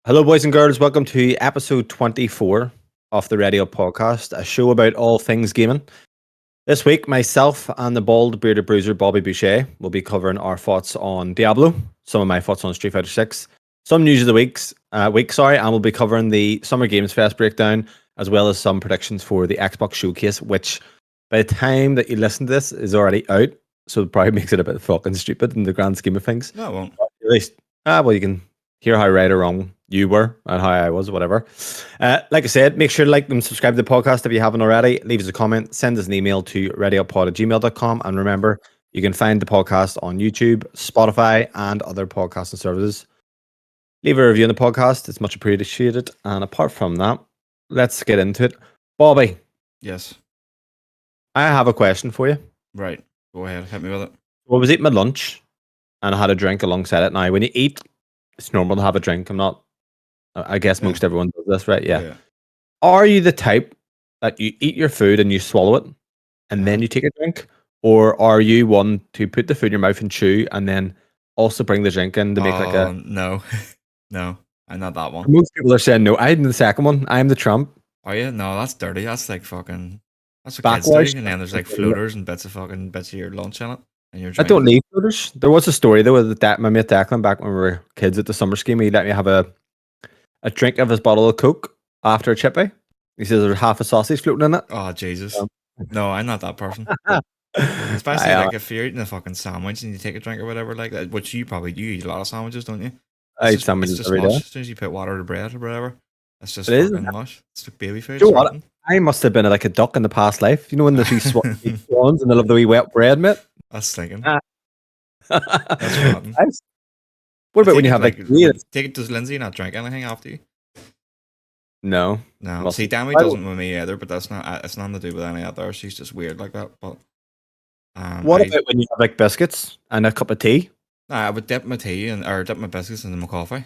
Hello, boys and girls. Welcome to episode 24 of the Radio Podcast, a show about all things gaming. This week, myself and the bald bearded bruiser Bobby Boucher will be covering our thoughts on Diablo, some of my thoughts on Street Fighter 6, some news of the week, and we'll be covering the Summer Games Fest breakdown, as well as some predictions for the Xbox Showcase, which by the time that you listen to this is already out, so it probably makes it a bit fucking stupid in the grand scheme of things. No, it won't. At least, well, you can hear how right or wrong you were and how I was, whatever. Like I said, make sure to like and subscribe to the podcast if you haven't already. Leave us a comment, send us an email to readyuppod@gmail.com. And remember, you can find the podcast on YouTube, Spotify, and other podcasting services. Leave a review on the podcast. It's much appreciated. And apart from that, let's get into it. Bobby. Yes. I have a question for you. Right. Go ahead. Hit me with it. I was eating my lunch and I had a drink alongside it. Now, when you eat, it's normal to have a drink. I guess most everyone does this, right? Yeah. Are you the type that you eat your food and you swallow it and then you take a drink? Or are you one to put the food in your mouth and chew and then also bring the drink in to make like a... No. No, I'm not that one. Most people are saying no. I'm the second one. I'm the Trump. Are you? No, that's dirty. That's like fucking... That's what kids do. And then there's like floaters and bits of your lunch in it. And you're I don't need floaters. There was a story though with my mate Declan back when we were kids at the summer scheme. He let me have a drink of his bottle of Coke after a chippy. He says there's half a sausage floating in it. Oh, Jesus. No, I'm not that person. Especially like if you're eating a fucking sandwich and you take a drink or whatever like that, which you eat a lot of sandwiches, don't you? I eat sandwiches every day. As soon as you put water to bread or whatever, it's just fucking mush. It's like baby food. You know what? I must have been like a duck in the past life. You know when there's these swans and they love the wee wet bread, mate? That's thinking. That's rotten. What about when you have like take it? Does Lindsay not drink anything after you? No. See, Dammy doesn't with me either, but that's not. It's nothing to do with any other. She's just weird like that. But what about when you have like biscuits and a cup of tea? I would dip my tea or dip my biscuits into my coffee.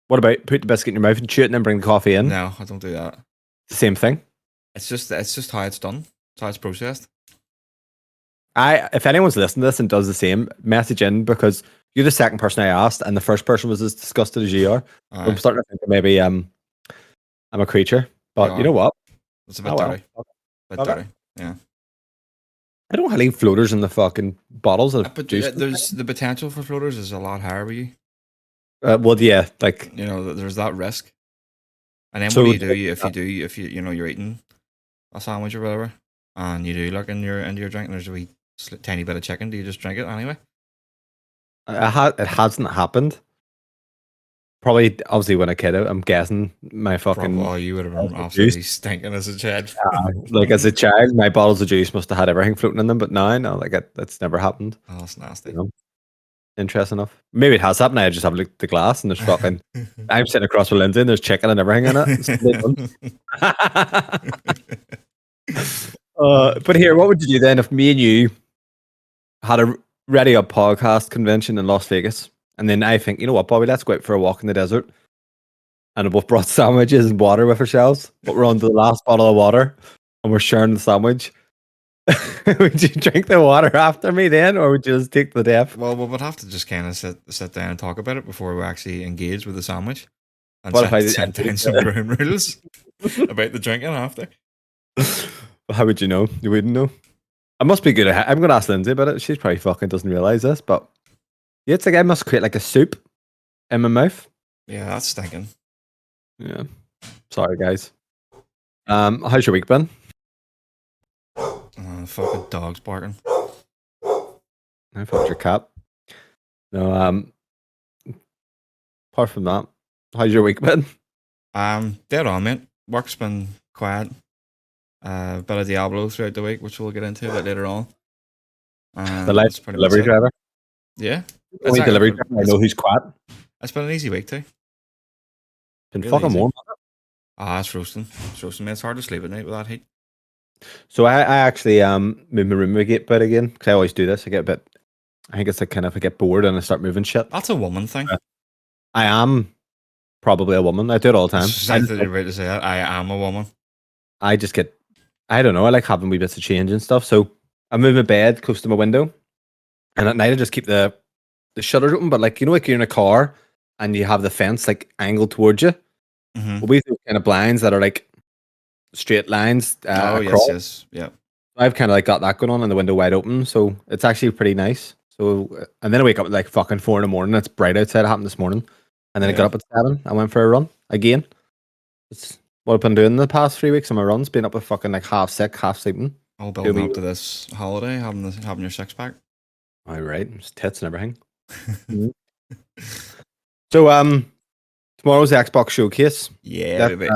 What about put the biscuit in your mouth and chew it and then bring the coffee in? No, I don't do that. It's the same thing. It's just how it's done. It's how it's processed. If anyone's listening to this and does the same, message in because you're the second person I asked, and the first person was as disgusted as you are. I'm starting to think that maybe I'm a creature, but you know what? It's a bit dirty. Dirty. Yeah. I don't leave floaters in the fucking bottles of juice. There's the potential for floaters is a lot higher with you. Well, yeah, like there's that risk. And then what do you do if you're eating a sandwich or whatever, and you do look into your drink and there's a wee tiny bit of chicken? Do you just drink it anyway? It hasn't happened. Probably, obviously, when a kid, I'm guessing my fucking... Oh, you would have been absolutely stinking as a child. Like, as a child, my bottles of juice must have had everything floating in them, but no, like, that's never happened. Oh, that's nasty. Interesting enough. Maybe it has happened. I just have looked at the glass and there's fucking... I'm sitting across with Lindsay and there's chicken and everything in it. But here, what would you do then if me and you had a Ready Up podcast convention in Las Vegas? And then I think, you know what, Bobby, let's go out for a walk in the desert. And we both brought sandwiches and water with ourselves, but we're on to the last bottle of water and we're sharing the sandwich. Would you drink the water after me then, or would you just take the death? Well, we would have to just kind of sit down and talk about it before we actually engage with the sandwich. And what if I set down some ground rules about the drinking after? How would you know? You wouldn't know. I must be good at it. I'm going to ask Lindsay about it. She probably fucking doesn't realise this, but yeah, it's like I must create like a soup in my mouth. Yeah, that's stinking. Yeah. Sorry, guys. How's your week been? Fucking dogs barking. I thought your cat. No, apart from that, how's your week been? Dead on, mate. Work's been quiet. Bit of Diablo throughout the week, which we'll get into a bit later on. The life delivery driver? Yeah. Only delivery driver I know who's quiet. It's been an easy week too. Been really fucking warm. It's roasting. It's roasting, mate. It's hard to sleep at night with that heat. So I actually move my room a bit again, because I always do this. I think it's like kind of I get bored and I start moving shit. That's a woman thing. I am probably a woman. I do it all the time. I thought you were about to say that. I am a woman. I just get, I don't know, I like having wee bits of change and stuff. So I move my bed close to my window, and at night I just keep the shutters open. But like, you know, like you're in a car and you have the fence like angled towards you. Mm-hmm. But we have kind of blinds that are like straight lines Oh across. yes, yeah. I've kind of like got that going on and the window wide open, so it's actually pretty nice. So, and then I wake up at like fucking 4 in the morning. It's bright outside. It happened this morning, and then I got up at 7. I went for a run again. It's what I've been doing the past 3 weeks on my runs. Been up at fucking like half sick, half sleeping. All building up to this holiday, having your 6-pack. All right, it's tits and everything. Mhm. So, tomorrow's the Xbox showcase. Yeah, baby.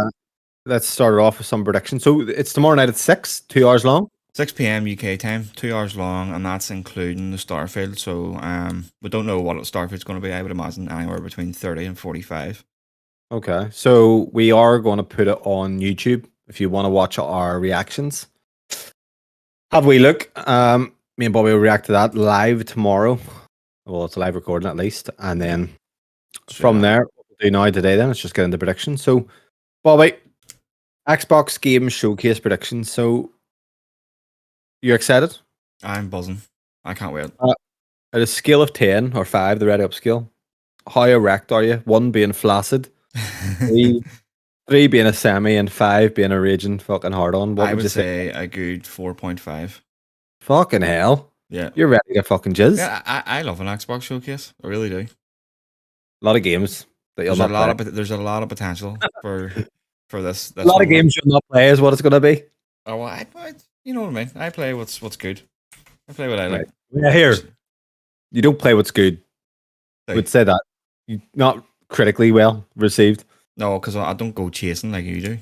Let's start it off with some predictions. So it's tomorrow night at 6, 2 hours long. 6 p.m. UK time, 2 hours long, and that's including the Starfield. So we don't know what Starfield's going to be. I would imagine anywhere between 30 and 45. Okay, so we are going to put it on YouTube if you want to watch our reactions. Have we look? Me and Bobby will react to that live tomorrow. Well, it's a live recording at least, and then from there, what we'll do now today. Then let's just get into predictions. So, Bobby, Xbox Game Showcase predictions. So, you're excited? I'm buzzing. I can't wait. At a scale of 10 or 5, the ready up scale, how erect are you? 1 being flaccid, 3 being a semi, and 5 being a raging fucking hard on. What I would you say a good 4.5. Fucking hell. Yeah. You're ready to get fucking jizz. Yeah, I love an Xbox showcase. I really do. A lot of games that you'll not play. There's a lot of potential for this. A lot of games you'll not play is what it's going to be. Oh, well, I you know what I mean. I play what's good. I play what I like. Yeah, here. You don't play what's good. I would say that. Not critically well received. No, because I don't go chasing like you do.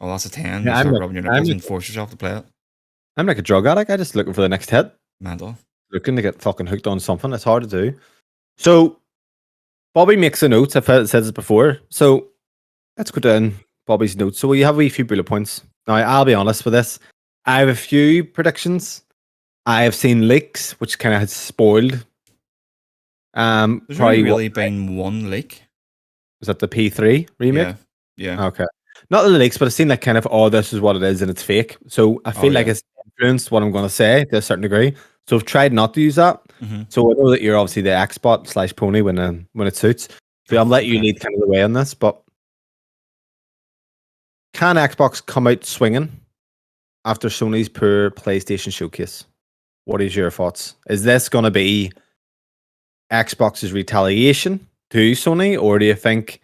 Oh, that's a 10. Yeah, you start rubbing your nipples and force yourself to play it. I'm like a drug addict. I'm just looking for the next hit. Mental. Looking to get fucking hooked on something. It's hard to do. So, Bobby makes a note. I've said this before. So, let's go down Bobby's notes. So, you have a wee few bullet points. Now, I'll be honest with this. I have a few predictions. I have seen leaks, which kind of has spoiled. There's really been one leak. Was that the P3 remake? Yeah. Okay. Not the leaks, but I've seen like kind of, oh, this is what it is and it's fake. So I feel like it's influenced what I'm going to say to a certain degree. So I've tried not to use that. Mm-hmm. So I know that you're obviously the Xbot / pony when it suits. So I'm letting you lead kind of the way on this. But can Xbox come out swinging after Sony's poor PlayStation showcase? What is your thoughts? Is this going to be Xbox's retaliation to Sony, or do you think?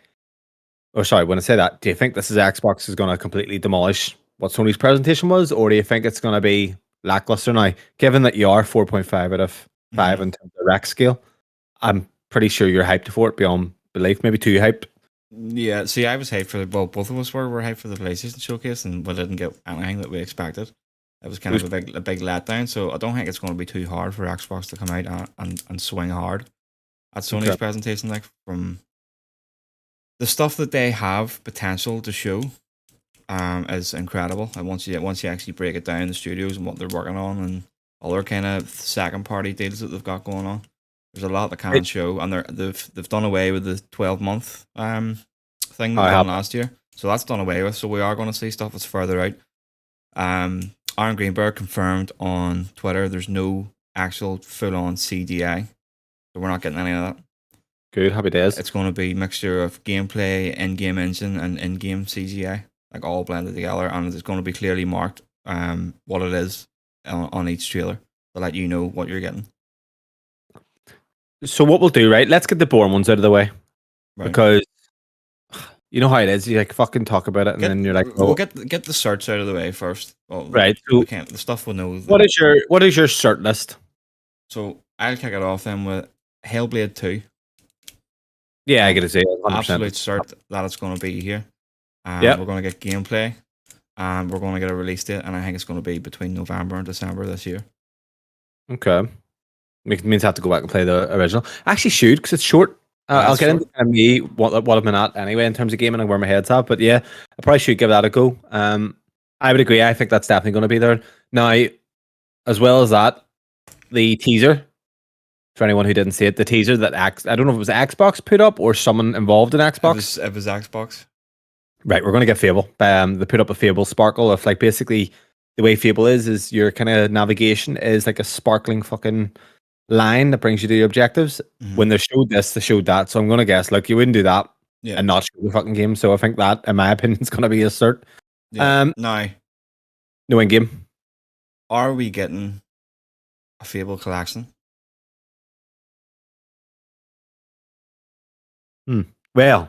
Oh, sorry. When I say that, do you think this is Xbox is going to completely demolish what Sony's presentation was, or do you think it's going to be lackluster now? Given that you are 4.5 out of 5 in terms of rec scale, I'm pretty sure you're hyped for it beyond belief. Maybe too hyped. Yeah. See, I was hyped for both of us were hyped for the PlayStation showcase, and we didn't get anything that we expected. It was kind of a big letdown. So I don't think it's going to be too hard for Xbox to come out and swing hard at Sony's presentation, like from. The stuff that they have potential to show is incredible. And once you actually break it down, the studios and what they're working on and other kind of second party deals that they've got going on, there's a lot that can show. And they've done away with the 12-month thing that happened last year, so that's done away with. So we are going to see stuff that's further out. Aaron Greenberg confirmed on Twitter there's no actual full on CGI, so we're not getting any of that. Good, happy days. It's going to be a mixture of gameplay, in-game engine, and in-game CGI, like all blended together, and it's going to be clearly marked what it is on each trailer to let you know what you're getting. So what we'll do, right? Let's get the boring ones out of the way, because you know how it is. You like fucking talk about it, and then you're like, "We'll get the certs out of the way first." Well, right. So the stuff we'll know. What is your cert list? So I'll kick it off then with Hellblade 2. Yeah, I get to say 100%. Absolute cert that it's going to be here. We're going to get gameplay, and we're going to get a release date, and I think it's going to be between November and December this year. Okay, means I have to go back and play the original. I actually should, because it's short. I'll get into me what I've been at anyway in terms of gaming and where my head's at. But yeah, I probably should give that a go. I would agree. I think that's definitely going to be there. Now, as well as that, the teaser. For anyone who didn't see it, the teaser that I don't know if it was Xbox put up or someone involved in Xbox. It was Xbox. Right, we're going to get Fable. They put up a Fable sparkle of like basically the way Fable is your kind of navigation is like a sparkling fucking line that brings you to your objectives. When they showed this, they showed that. So I'm gonna guess, like, you wouldn't do that and not show the fucking game. So I think that, in my opinion, is gonna be a cert. Now, no in game. are we getting a Fable collection? Well,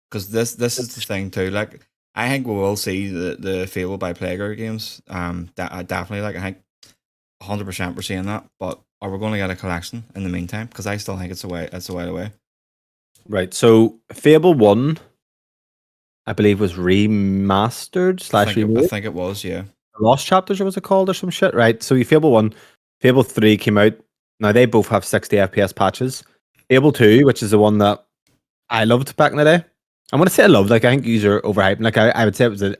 because this is the thing too. Like, I think we will see the Fable by Playgirl games. Definitely. Like, I think 100% we're seeing that. But are we going to get a collection in the meantime? Because I still think it's a while away. Right. So Fable 1, I believe, was remastered / remade. I think it was, yeah. Lost Chapters, or was it called, or some shit, right? So Fable 1, Fable 3 came out. Now they both have 60 FPS patches. Fable 2, which is the one that I loved back in the day. I'm gonna say I loved. Like, I think these are overhyped. Like, I would say it was a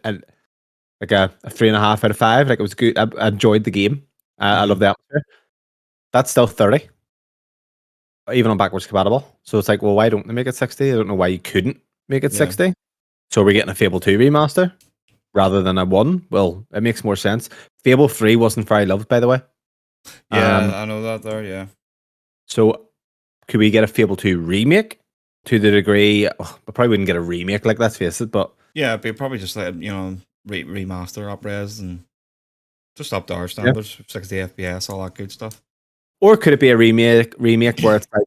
3.5 out of 5. Like, it was good. I enjoyed the game. I love the atmosphere. That's still 30, even on backwards compatible. So it's like, well, why don't they make it 60? I don't know why you couldn't make it 60. So we're getting a Fable 2 remaster rather than a 1. Well, it makes more sense. Fable 3 wasn't very loved, by the way. Yeah, I know that there, yeah. So could we get a Fable 2 remake? To the degree, we probably wouldn't get a remake, like, let's face it, but yeah, it'd be probably just like, remaster, up-res, and just up to our standards, 60 FPS, all that good stuff. Or could it be a remake where it's like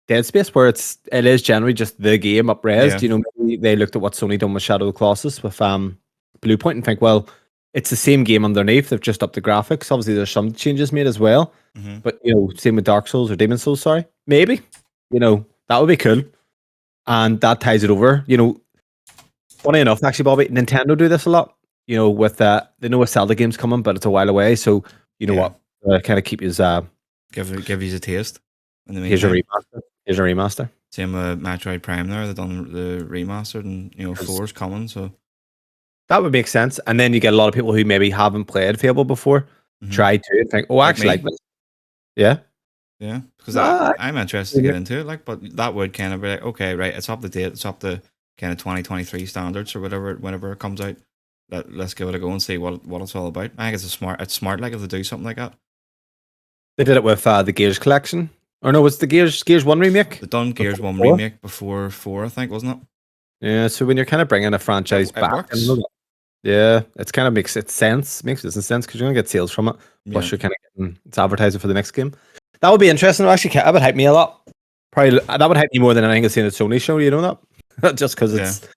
Dead Space, where it is generally just the game up-res? You know, maybe they looked at what Sony done with Shadow of the Colossus with Bluepoint and think, well, it's the same game underneath. They've just upped the graphics. Obviously, there's some changes made as well. But, same with Dark Souls or Demon Souls, sorry. Maybe. That would be cool. And that ties it over. Funny enough, actually, Bobby, Nintendo do this a lot. With they know a Zelda game's coming, but it's a while away. So, what? Kind of keep his give you a taste. In the here's a remaster. Same with Metroid Prime there. They've done the remastered, and 4's coming. So that would make sense. And then you get a lot of people who maybe haven't played Fable before, try to and think, oh, I actually like this. Yeah. Yeah, because I'm interested to get into it. Like, but that would kind of be like, okay, right, it's up to date. It's up to kind of 2023 standards or whatever. Whenever it comes out, let's give it a go and see what it's all about. I think it's smart. Like, if they do something like that. They did it with the Gears collection, or no? Was the Gears 1 remake? They done Gears 1 remake before 4, I think, wasn't it? Yeah. So when you're kind of bringing a franchise back, yeah, it's kind of makes sense because you're gonna get sales from it. Plus, you're kind of getting it's advertising for the next game. That would be interesting. Actually, that would hype me a lot. Probably that would hype me more than anything I've seen at Sony show. You know that? Just because it's.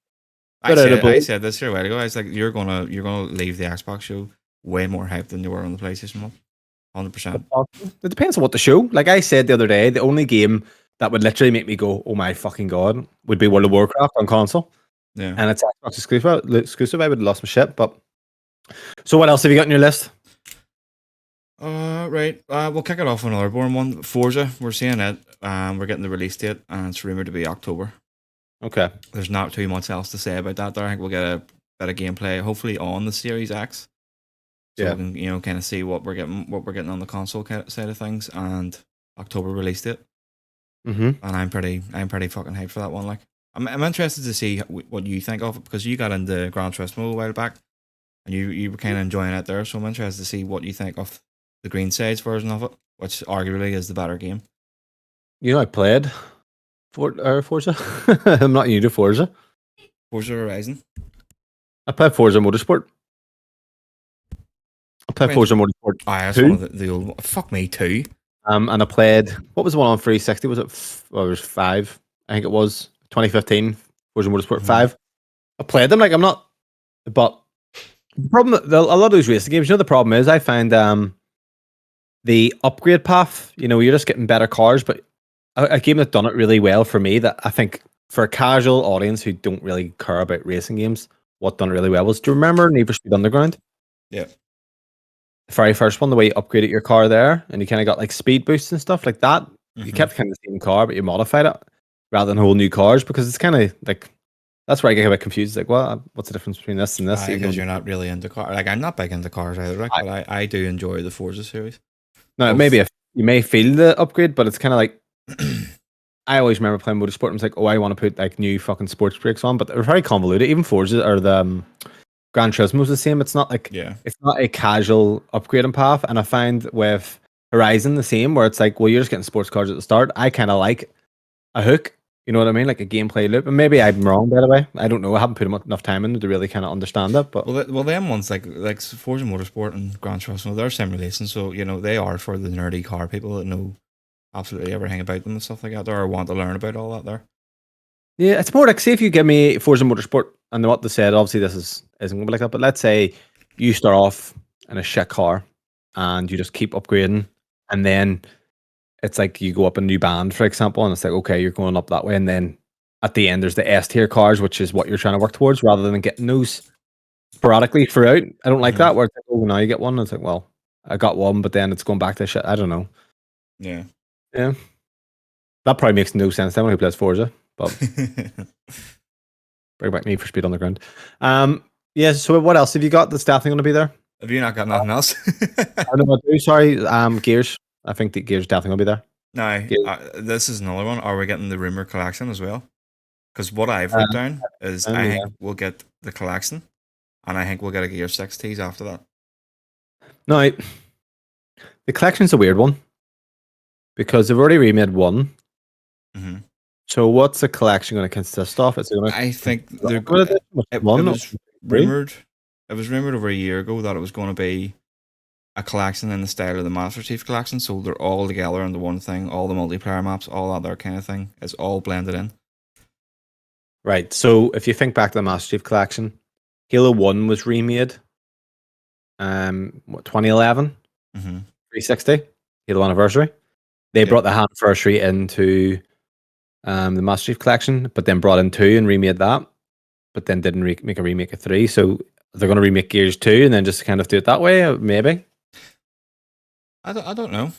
I said this here a while ago. I was like, you're gonna leave the Xbox show way more hyped than you were on the PlayStation one. 100%. It depends on what the show. Like I said the other day, the only game that would literally make me go, "Oh my fucking god," would be World of Warcraft on console. Yeah, and it's Xbox exclusive. I would have lost my shit. But so, what else have you got on your list? Right. We'll kick it off with another boring one. Forza. We're seeing it. We're getting the release date, and it's rumored to be October. Okay. There's not too much else to say about that there. I think we'll get a bit of gameplay, hopefully on the Series X. So we can, kind of see what we're getting on the console side of things, and October release date. And I'm pretty fucking hyped for that one. Like, I'm interested to see what you think of it, because you got into Gran Turismo a while back, and you were kind of enjoying it there. So I'm interested to see what you think of the Green Sides version of it, which arguably is the better game. I played Forza. I'm not new to Forza. Forza Horizon. I played Forza Motorsport. Forza Motorsport. That's one of the old. Fuck me too. And I played. What was the one on 360? Was it? It was 5. I think it was 2015. Forza Motorsport 5. I played them. Like, I'm not. But the problem, a lot of those racing games. The problem is, I find the upgrade path. You're just getting better cars, but a game that done it really well for me, that I think for a casual audience who don't really care about racing games, what done it really well was, do you remember Need for Speed Underground? Yeah. The very first one, the way you upgraded your car there, and you kind of got like speed boosts and stuff like that. You kept kind of the same car, but you modified it rather than whole new cars, because it's kind of like, that's where I get a bit confused. Like, well, what's the difference between this and this? Because you're not really into cars. Like, I'm not big into cars either, right? But I do enjoy the Forza series. No, maybe you may feel the upgrade, but it's kind of like, I always remember playing Motorsport and it's like, oh, I want to put like new fucking sports brakes on, but they're very convoluted. Even Forza or the Gran Turismo is the same. It's not like, it's not a casual upgrading path. And I find with Horizon the same, where it's like, well, you're just getting sports cars at the start. I kind of like a hook. You know what I mean? Like a gameplay loop. And maybe I'm wrong, by the way. I don't know. I haven't put enough time in to really kind of understand it. But well, them ones like Forza Motorsport and Gran Turismo, they're simulation, so they are for the nerdy car people that know absolutely everything about them and stuff like that, or want to learn about all that there. yeah, it's more like, say if you give me Forza Motorsport and what they said, obviously this isn't going to be like that, but let's say you start off in a shit car and you just keep upgrading, and then it's like you go up a new band, for example, and it's like, okay, you're going up that way, and then at the end there's the S tier cars, which is what you're trying to work towards, rather than getting those sporadically throughout. I don't like that, where it's like, oh, now you get one, and it's like, well, I got one, but then it's going back to shit. I don't know. Yeah. Yeah. That probably makes no sense to anyone who plays Forza, but bring back Need for Speed Underground. Yeah, so what else have you got that's definitely going to be there? Have you not got nothing else? I don't know. Sorry, Gears. I think the Gears definitely going to be there. No, this is another one. Are we getting the rumor collection as well? Because what I've wrote down is I think we'll get the collection, and I think we'll get a Gear 6 tease after that. No, the collection's a weird one because they've already remade one. Mm-hmm. So what's the collection going to consist of? I think they're good. It was rumored. It was rumored over a year ago that it was going to be a collection in the style of the Master Chief collection, so they're all together into one thing. All the multiplayer maps, all that kind of thing, is all blended in. Right. So if you think back to the Master Chief collection, Halo 1 was remade. 2011, 360, Halo Anniversary. They brought the anniversary into the Master Chief collection, but then brought in 2 and remade that, but then didn't make a remake of 3. So they're going to remake Gears 2 and then just kind of do it that way, maybe. I don't know.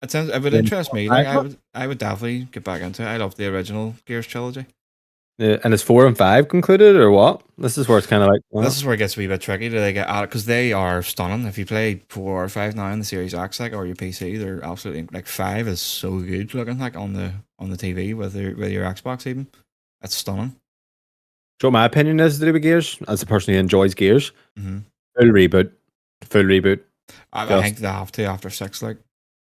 It would interest me. Like I would definitely get back into it. I love the original Gears trilogy. And is 4 and 5 concluded or what? This is where it's kind of like, this is where it gets to be a bit tricky. Do they get out? Because they are stunning. If you play 4 or 5 now in the Series X, like, or your PC, they're absolutely like 5 is so good looking, like on the TV with your Xbox even. It's stunning. So my opinion is to do with Gears, as a person who enjoys Gears. Mm-hmm. Full reboot. I think they have to after 6, like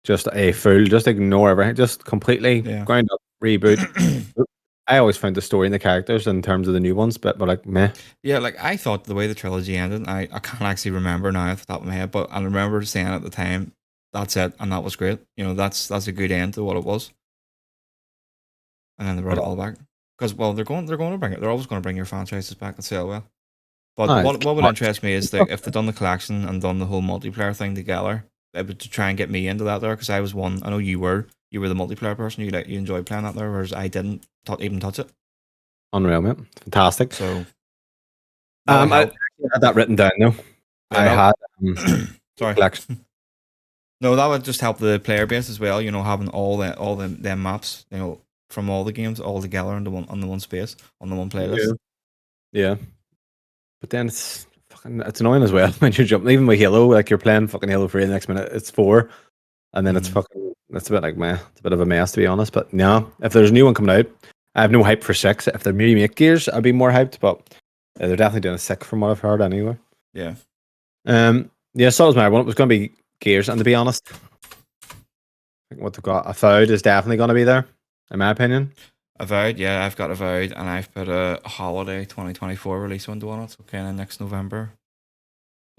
just ignore everything, just completely grind up, reboot. I always found the story and the characters in terms of the new ones, but like meh. Yeah, like I thought the way the trilogy ended, I can't actually remember now off the top of my head, but I remember saying at the time, that's it, and that was great. That's a good end to what it was. And then they brought it all back. Because they're going to bring it. They're always going to bring your franchises back and sell well. But what would interest me is that if they've done the collection and done the whole multiplayer thing together, it would to try and get me into that there, because I was one. I know you were the multiplayer person. You enjoyed playing that there, whereas I didn't even touch it. Unreal, mate. Fantastic. So I had that written down though. Yeah, I had sorry. collection. No, that would just help the player base as well. Having all the maps, from all the games all together on the one space on the one playlist. Yeah. But then it's annoying as well when you're jumping. Even with Halo, like you're playing fucking Halo 3, the next minute it's 4, and then it's a bit like meh. It's a bit of a mess, to be honest. But no, if there's a new one coming out, I have no hype for 6. If they remake Gears, I'd be more hyped. But they're definitely doing a 6 from what I've heard anyway. Yeah. Yeah. So was my one. It was going to be Gears, and to be honest, I think what they've got, Avowed is definitely going to be there, in my opinion. Avowed, yeah, I've got Avowed, and I've put a holiday 2024 release window on it. So kind of next November,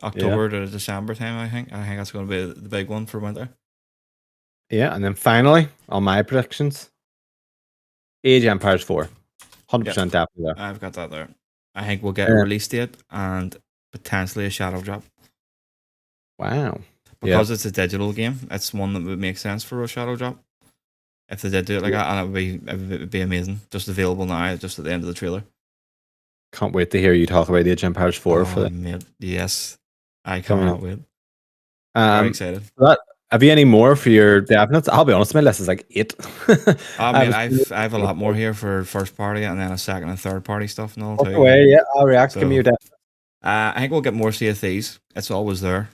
October to December time. I think that's going to be the big one for winter. Yeah, and then finally on my predictions, Age of Empires 4, 100% definitely there. I've got that there. I think we'll get a release date and potentially a shadow drop. Wow. Because it's a digital game, it's one that would make sense for a shadow drop. If they did do it like that, and it would be amazing. Just available now, just at the end of the trailer. Can't wait to hear you talk about Age of Empires 4 for that. Mate, yes, I cannot wait. Very excited. Have you any more for your definites? I'll be honest, my list is like 8. I mean, I have a lot more here for first party, and then a second and third party stuff and all too. Yeah, I'll react. Give me your definites. I think we'll get more Sea of Thieves. It's always there,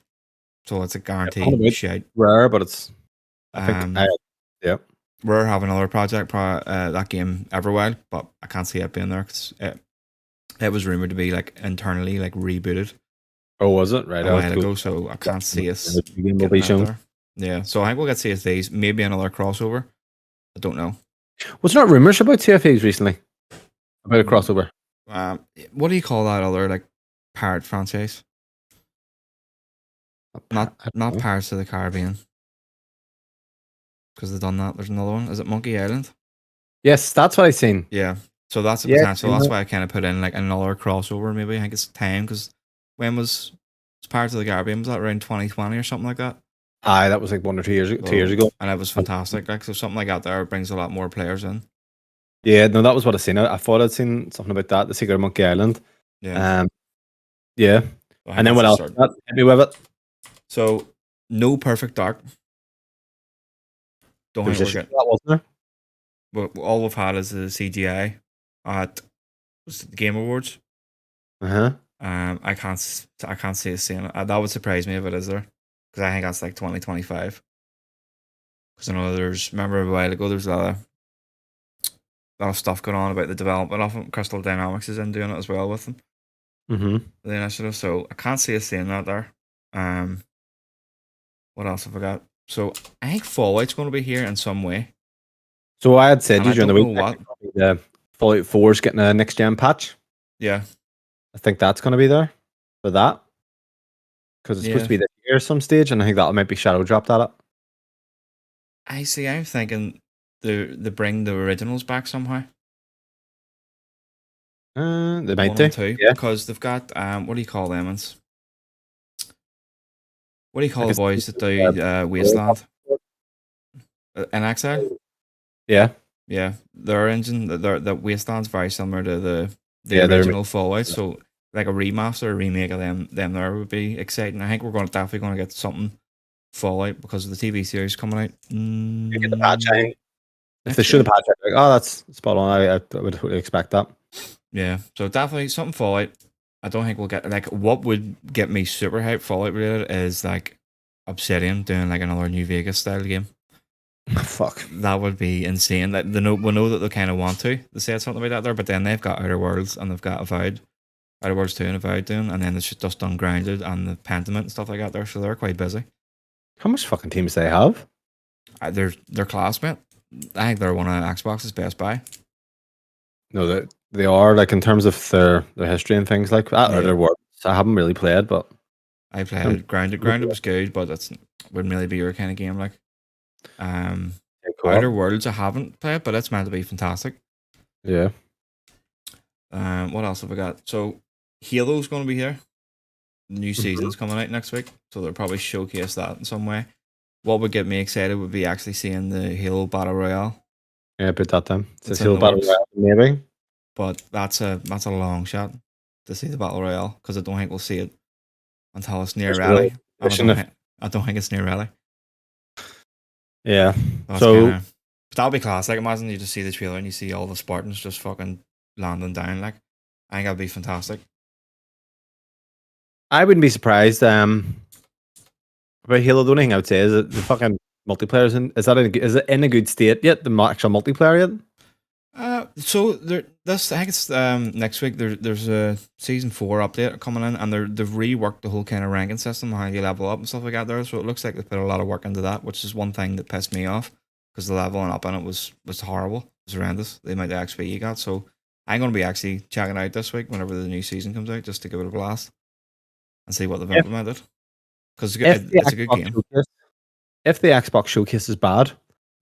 so it's a guaranteed shite. Rare, but it's. Yeah. We're having another project, that game Everwild, but I can't see it being there because it was rumored to be like internally like rebooted. Oh, was it? Right. A while ago, so I can't see us. The game will be shown. Yeah, so I think we'll get CFAs, maybe another crossover. I don't know. Was there not rumours about CFAs recently? About a crossover? What do you call that other like pirate franchise? Not Pirates of the Caribbean, because they've done that. There's another one. Is it Monkey Island? Yes, that's what I seen. Yeah. So that's a Yeah, potential. That's why I kind of put in like another crossover. Maybe I think it's time because when was Pirates of the Caribbean? Was that around 2020 or something like that? aye, that was like 1 or 2 years ago. 2 years ago. And it was fantastic. Like so, something like that there brings a lot more players in. Yeah, no, that was what I seen. I thought I'd seen something about that. The Secret of Monkey Island. Yeah. Yeah. So And then what else? Hit me with it. So no Perfect Dark. Don't think we're getting. That wasn't there. But all we've had is the CGI at the Game Awards. I can't see it seeing it. That would surprise me if it is there, because I think that's like 2025. Because I know remember a while ago there's a lot of stuff going on about the development of it. Crystal Dynamics is in doing it as well with them. The initiative, so I can't see us seeing that there. What else have I got? So I think Fallout's going to be here in some way. So I had said during the week what the Fallout 4 is getting a next gen patch. Yeah, I think that's going to be there for that, because it's supposed to be this year at some stage, and I think that might be shadow dropped at it. I see. I'm thinking they bring the originals back somehow. They might do, because they've got what do you call them? What do you call the boys that do Wasteland? In Exile? Yeah. Yeah. Their engine, the Wasteland's very similar to the original Fallout. So like a remaster or remake of them there would be exciting. I think we're definitely going to get something Fallout because of the TV series coming out. You get the patch, I think. If they show the patch, I'd be like, oh, that's spot on. I would expect that. Yeah. So definitely something Fallout. I don't think we'll get like what would get me super hyped Fallout related is like Obsidian doing like another New Vegas style game. Fuck. That would be insane. Like we know that they kind of want to. They said something about that there, but then they've got Outer Worlds and they've got Avowed. Outer Worlds 2 and Avowed doing, and then it's just done Grounded and the Pentiment and stuff like that there. So they're quite busy. How much fucking teams do they have? They're class, mate. I think they're one of Xbox's best buy. No, they are, like, in terms of their history and things like that, or their work. I haven't really played, but I played Grounded. Grounded was good, but it wouldn't really be your kind of game. Like, Outer Worlds I haven't played, but it's meant to be fantastic. Yeah. What else have we got? So Halo's going to be here. The new season's coming out next week, so they'll probably showcase that in some way. What would get me excited would be actually seeing the Halo Battle Royale. Yeah, put that down. It's Halo Battle Royale, maybe. But that's a long shot to see the Battle Royale, because I don't think we'll see it until it's near rally. I don't think it's near rally. Yeah. But that'll be class. Like, imagine you just see the trailer and you see all the Spartans just fucking landing down. Like, I think that'd be fantastic. I wouldn't be surprised. About Halo, the only thing I would say is that the fucking multiplayer is it in a good state yet? The actual multiplayer yet? So I think it's next week. There's a season 4 update coming in, and they've reworked the whole kind of ranking system, how you level up and stuff like that there. So it looks like they put a lot of work into that, which is one thing that pissed me off, because the leveling up in it was horrible. It was horrendous. The amount of XP you got. So I'm going to be actually checking it out this week whenever the new season comes out, just to give it a blast and see what they've implemented. Because it's a good game. If the Xbox Showcase is bad,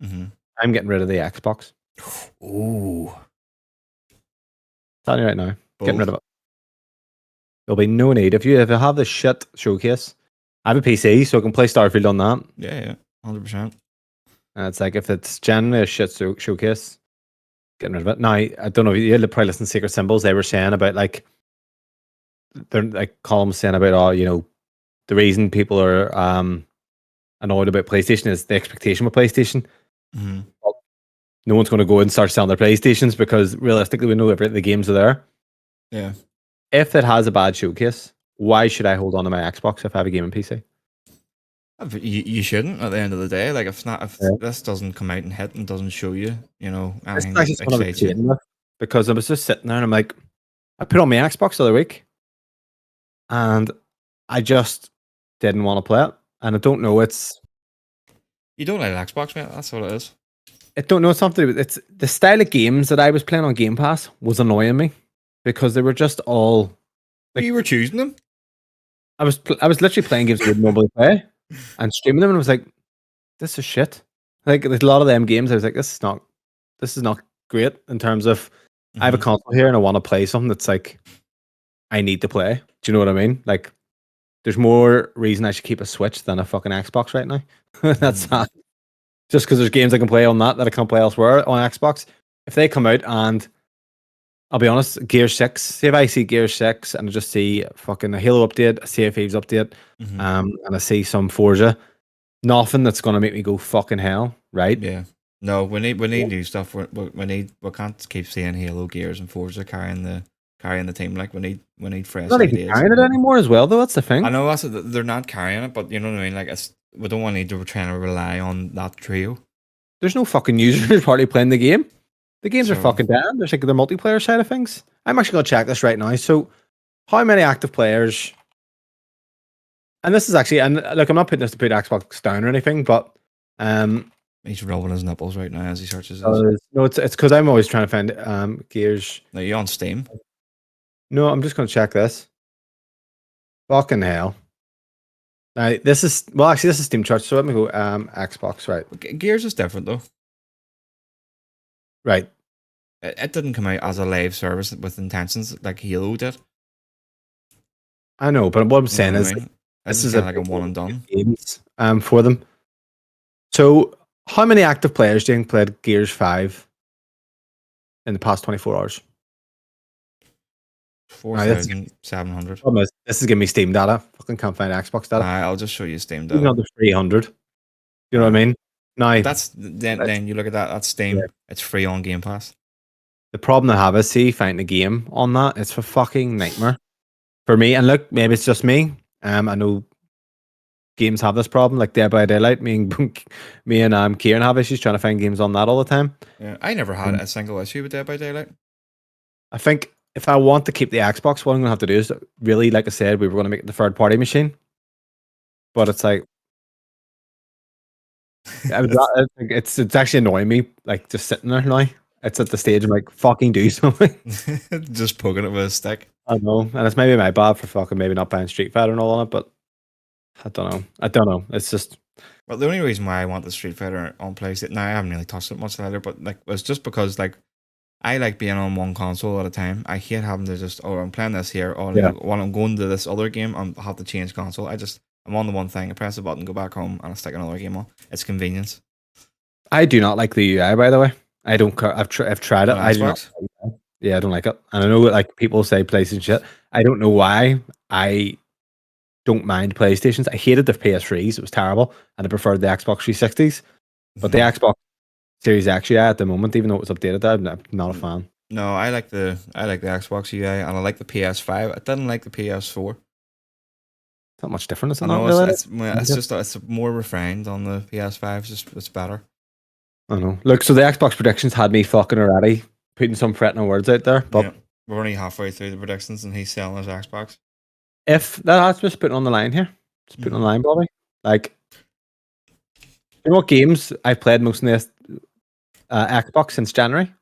I'm getting rid of the Xbox. Ooh. Telling you right now. Getting rid of it. There'll be no need. If you have the shit Showcase, I have a PC, so I can play Starfield on that. Yeah, 100%. And it's like, if it's generally a shit Showcase, getting rid of it. Now, I don't know, you probably listen to Secret Symbols. They were saying about, like, they're like columns saying about, the reason people are annoyed about PlayStation is the expectation with PlayStation. No one's going to go and start selling their PlayStations, because realistically we know the games are there. Yeah. If it has a bad Showcase, why should I hold on to my Xbox if I have a gaming PC? You shouldn't, at the end of the day. Like, if this doesn't come out and hit and doesn't show you, anything that excites you. Because I was just sitting there and I'm like, I put on my Xbox the other week and I just didn't want to play it. And I don't know, You don't like Xbox, mate. That's what it is. I don't know something. It's the style of games that I was playing on Game Pass was annoying me because they were just all. Like, you were choosing them. I was literally playing games I would normally play and streaming them, and I was like, "This is shit." Like a lot of them games, I was like, "This is not great." In terms of, I have a console here and I want to play something that's like, I need to play. Do you know what I mean? Like, there's more reason I should keep a Switch than a fucking Xbox right now. That's sad. Just because there's games I can play on that I can't play elsewhere on Xbox. If they come out and I'll be honest, Gear 6, see if I see Gear 6 and I just see fucking a Halo update, a Sea of Thieves update, and I see some Forza, nothing that's going to make me go fucking hell, right? Yeah. No, we need new stuff. We can't keep seeing Halo, Gears, and Forza carrying the team. Like we need fresh Not even ideas. carrying it anymore as well, though. That's the thing. I know they're not carrying it, but you know what I mean. Like we don't want to trying to rely on that trio. There's no fucking users hardly playing the game. The games are fucking down. There's like the multiplayer side of things. I'm actually going to check this right now. So, how many active players? And this is actually, and look, I'm not putting this to put Xbox down or anything, but he's rubbing his nipples right now as he searches this. No, it's because I'm always trying to find Gears. Are you on Steam? No, I'm just going to check this. Fucking hell. Now, this is Steam Charts, so let me go Xbox, right? Gears is different though. Right. It didn't come out as a live service with intentions like Halo did. I know, but what I'm saying is, this is like a one and done games for them. So, how many active players do you think played Gears 5 in the past 24 hours? 4,700. This is giving me Steam data. Fucking can't find Xbox data. I'll just show you Steam data. Even under 300. You know what I mean? Now, then you look at that. That's Steam. Yeah. It's free on Game Pass. The problem I have is, see, finding a game on that, it's a fucking nightmare for me. And look, maybe it's just me. I know games have this problem, like Dead by Daylight. Me and Kieran have issues trying to find games on that all the time. Yeah, I never had a single issue with Dead by Daylight. I think if I want to keep the Xbox, what I'm going to have to do is really, like I said, we were going to make it the third party machine. But it's like, it's actually annoying me, like just sitting there now. It's at the stage I'm like, fucking do something. Just poking it with a stick. I know. And it's maybe my bad for fucking maybe not buying Street Fighter and all on it, but I don't know. It's just. Well, the only reason why I want the Street Fighter on PlayStation, now I haven't really touched it much either, but like it's just because like I like being on one console at a time. I hate having to just, I'm playing this here, or while I'm going to this other game, I have to change console. I'm on the one thing, I press a button, go back home, and I stick another game on. It's convenience. I do not like the UI, by the way. I don't. I've tried it. I do not. Yeah, I don't like it. And I know like people say PlayStation shit. I don't know why. I don't mind PlayStations. I hated the PS3s. It was terrible, and I preferred the Xbox 360s. But the Xbox Series X UI at the moment, even though it was updated, I'm not a fan. No, I like the Xbox UI, and I like the PS5. I didn't like the PS4. It's not much different. It's it's more refined on the PS5. It's better. I know. Look, so the Xbox predictions had me fucking already putting some threatening words out there, but we're only halfway through the predictions, and he's selling his Xbox. If that's just putting on the line here, just putting on the line, Bobby. Like, you know what games I've played most in this Xbox since January?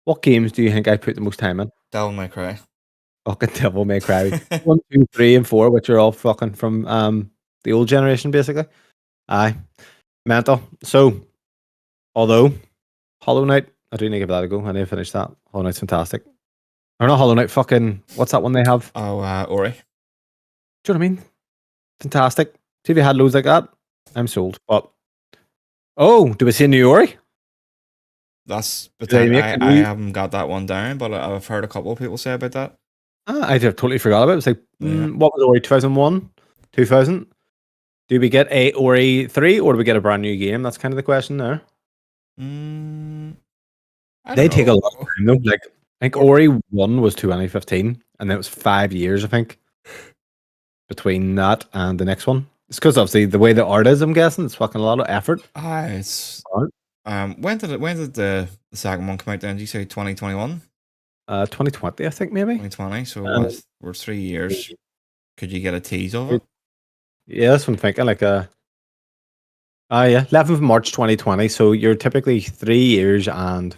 What games do you think I put the most time in? Devil May Cry. Fucking Devil May Cry. 1, 2, 3, and 4, which are all fucking from the old generation, basically. Aye, mental. So, although Hollow Knight, I do need to give that a go. I need to finish that. Hollow Knight's fantastic. Or not Hollow Knight, fucking, what's that one they have? Oh, Ori. Do you know what I mean? Fantastic. See if you had loads like that, I'm sold. But do we see a new Ori? That's I haven't got that one down, but I've heard a couple of people say about that. I totally forgot about it. It's like, what was Ori 2001? 2000? Do we get a Ori 3 or do we get a brand new game? That's kind of the question there. They take a lot of time though. Like, I think Ori 1 was 2015, and then it was 5 years, I think, between that and the next one. It's because obviously the way the art is, I'm guessing, it's fucking a lot of effort. It's when did the second one come out then? Did you say 2021? 2020, I think, maybe. 2020, so we're 3 years. Could you get a tease of it? Yeah, that's what I'm thinking. Like Yeah, 11th of March 2020. So you're typically 3 years and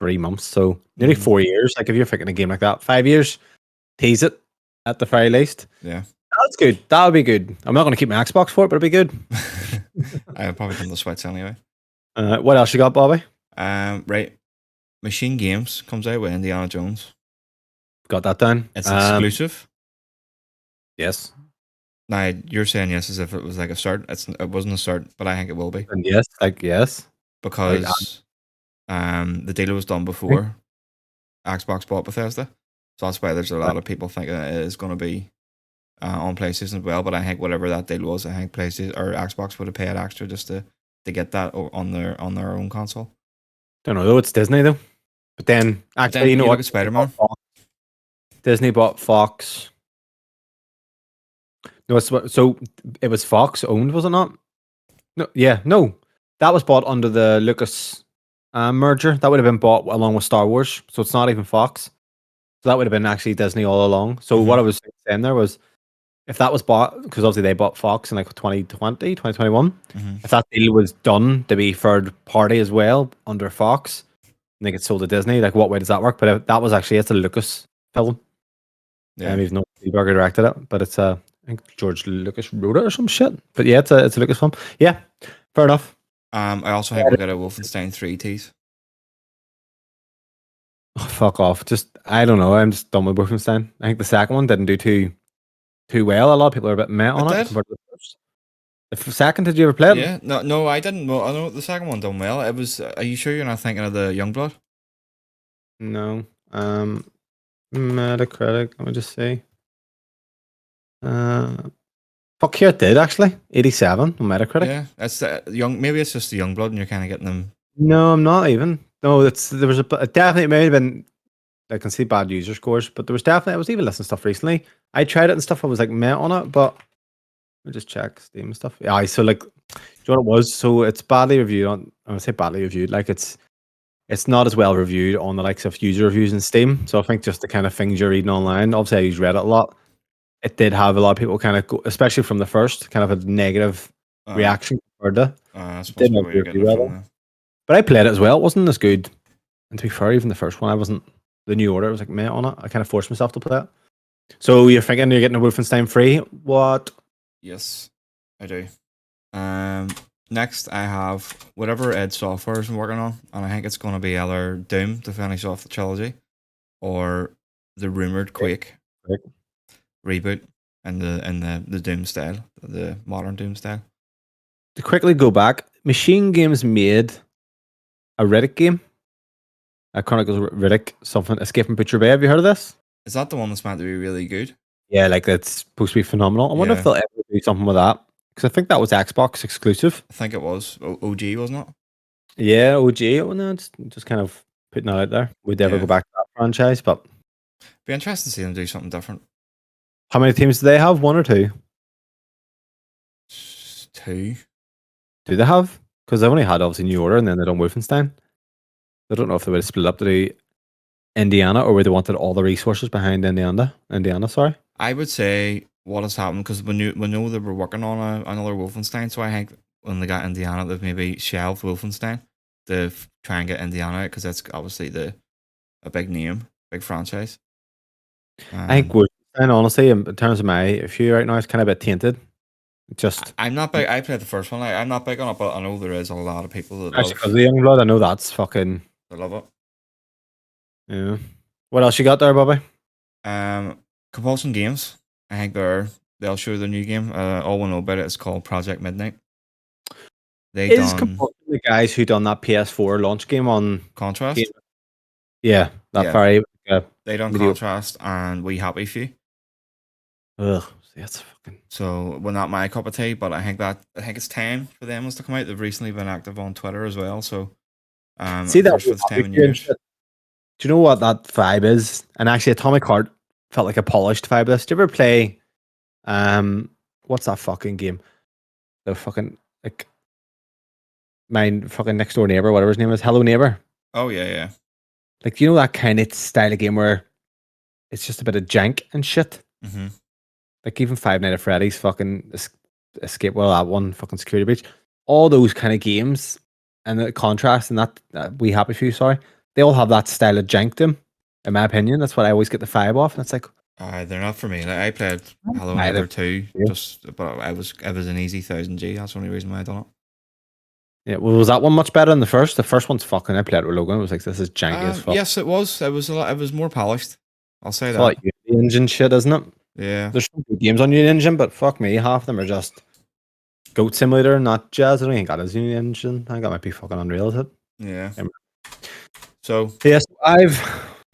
3 months. So nearly 4 years. Like if you're picking a game like that, 5 years, tease it at the very least. Yeah. That's good. That would be good. I'm not going to keep my Xbox for it, but it'd be good. I've probably done the Switch anyway. What else you got, Bobby? Right. Machine Games comes out with Indiana Jones. Got that down. It's exclusive. Yes. Now you're saying yes as if it was like a start. It wasn't a start, but I think it will be. And yes, yes. Because the deal was done before Xbox bought Bethesda. So that's why there's a lot of people thinking it is going to be on PlayStation as well. But I think whatever that deal was, I think PlayStation or Xbox would have paid extra just to get that on their own console. Don't know though. It's Disney though. But then actually, you know what? Spider-Man. Disney bought Fox. No, so it was Fox owned, was it not? No, yeah, no. That was bought under the Lucas merger. That would have been bought along with Star Wars. So it's not even Fox. So that would have been actually Disney all along. So what I was saying there was, if that was bought, because obviously they bought Fox in like 2020, 2021, if that deal was done to be third party as well under Fox, and they get sold to Disney, like what way does that work? But that was actually, it's a Lucas film. Yeah. Even though Spielberg directed it, but it's I think George Lucas wrote it or some shit. But yeah, it's a Lucas film. Yeah, fair enough. I also think we'll get a Wolfenstein 3 tease. Oh, fuck off. I don't know. I'm just done with Wolfenstein. I think the second one didn't do too well. A lot of people are a bit meh on it compared to the first. The second, did you ever play it? Yeah, no, I didn't. Well, I know the second one done well. It was. Are you sure you're not thinking of the Youngblood? No. Metacritic. Let me just see. Fuck yeah, it did actually. 87 on Metacritic. Yeah, that's maybe it's just the Youngblood, and you're kind of getting them. No, I'm not even. No, there was it definitely may have been. I can see bad user scores, but there was definitely. I was even listening to stuff recently. I tried it and stuff. I was like meh on it, but let me just check Steam and stuff. Yeah, so like, do you know what it was? So it's badly reviewed on. I would say badly reviewed. Like it's not as well reviewed on the likes of user reviews in Steam. So I think just the kind of things you're reading online. Obviously, I use Reddit a lot. It did have a lot of people kind of go, especially from the first, kind of a negative reaction compared to. But I played it as well. It wasn't as good. And to be fair, even the first one, I wasn't the New Order. I was like meh on it. I kind of forced myself to play it. So you're thinking you're getting a Wolfenstein free? What? Yes, I do. Next, I have whatever id Software is working on, and I think it's going to be either Doom to finish off the trilogy, or the rumored Quake reboot in the Doom style, the modern Doom style. To quickly go back, Machine Games made a Riddick game. A Chronicles of Riddick, something Escape from Butcher Bay. Have you heard of this? Is that the one that's meant to be really good? Yeah, like that's supposed to be phenomenal. I wonder if they'll ever do something with that. Because I think that was Xbox exclusive. I think it was OG, wasn't it? Yeah, OG. Oh, no, just kind of putting that out there. We'd never go back to that franchise, but be interesting to see them do something different. How many teams do they have? 1 or 2? 2. Do they have? Because they've only had obviously New Order and then they've done Wolfenstein. I don't know if they would have split up to do Indiana or where they wanted all the resources behind Indiana. Sorry. I would say what has happened, because we know they were working on another Wolfenstein, so I think when they got Indiana, they've maybe shelved Wolfenstein to try and get Indiana, because that's obviously a big name, big franchise. I think Wolfenstein, honestly, in terms of my view right now, it's kind of a bit tainted. I'm not big. I played the first one. I'm not big on it, but I know there is a lot of people that actually because the Youngblood. I know that's fucking. They love it. Yeah. What else you got there, Bobby? Compulsion Games. I think they'll show their new game. All we know about it is called Project Midnight. Compulsion the guys who done that PS4 launch game on Contrast? Game? Yeah, very. They done Contrast and We Happy Few. Ugh, that's fucking. So, well, not my cup of tea, but I think it's time for them to come out. They've recently been active on Twitter as well. So, see that for the time in years. Do you know what that vibe is? And actually, Atomic Heart felt like a polished vibe. Did you ever play? What's that fucking game? The fucking like my fucking next door neighbor, whatever his name is, Hello Neighbor. Oh yeah. Like, you know that kind of style of game where it's just a bit of jank and shit. Mm-hmm. Like even Five Nights at Freddy's fucking escape. Well, that one fucking security breach. all those kind of games and the contrast and that We Happy Few, sorry, they all have that style of jank to them. In my opinion, that's what I always get the vibe off. And it's like, They're not for me. Like, I played Hello Right, Neighbor 2, yeah. but it was an easy 1000G. That's the only reason why I done it. Yeah, well, was that one much better than the first? The first one's fucking. I played it with Logan. It was like, this is janky as fuck. Yes, it was. It was a lot. It was more polished. I'll say It's that. like Unity Engine shit, isn't it? Yeah. There's some good games on Unity Engine, but fuck me, half of them are just Goat Simulator, not Jazz. I don't even got a Unity Engine. I think that might be fucking Unreal, is it? Yeah. Yeah. So yes, let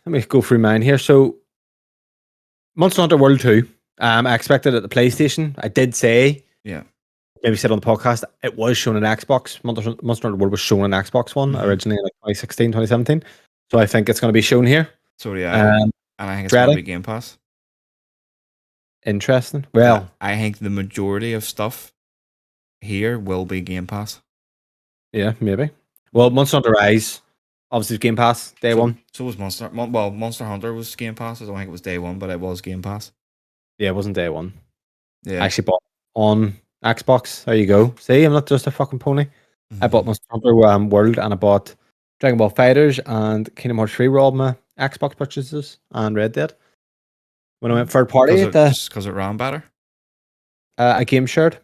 me go through mine here. So Monster Hunter World 2. I expected it at the PlayStation. I did say, yeah, maybe said on the podcast, it was shown on Xbox. Monster Hunter World was shown on Xbox One originally in like 2016, 2017. So I think it's going to be shown here. So yeah, and I think it's going to be Game Pass. Interesting. Well, I think the majority of stuff here will be Game Pass. Yeah, maybe. Well, Monster Hunter Rise, obviously Game Pass day one. So was Monster Hunter was Game Pass. I don't think it was day one, but it was Game Pass. Yeah, it wasn't day one. Yeah, I actually bought on Xbox. There you go. See, I'm not just a fucking pony. I bought Monster Hunter World, and I bought Dragon Ball Fighters and Kingdom Hearts 3 were all my Xbox purchases, and Red Dead. When I went third party, because it ran better. I game shared,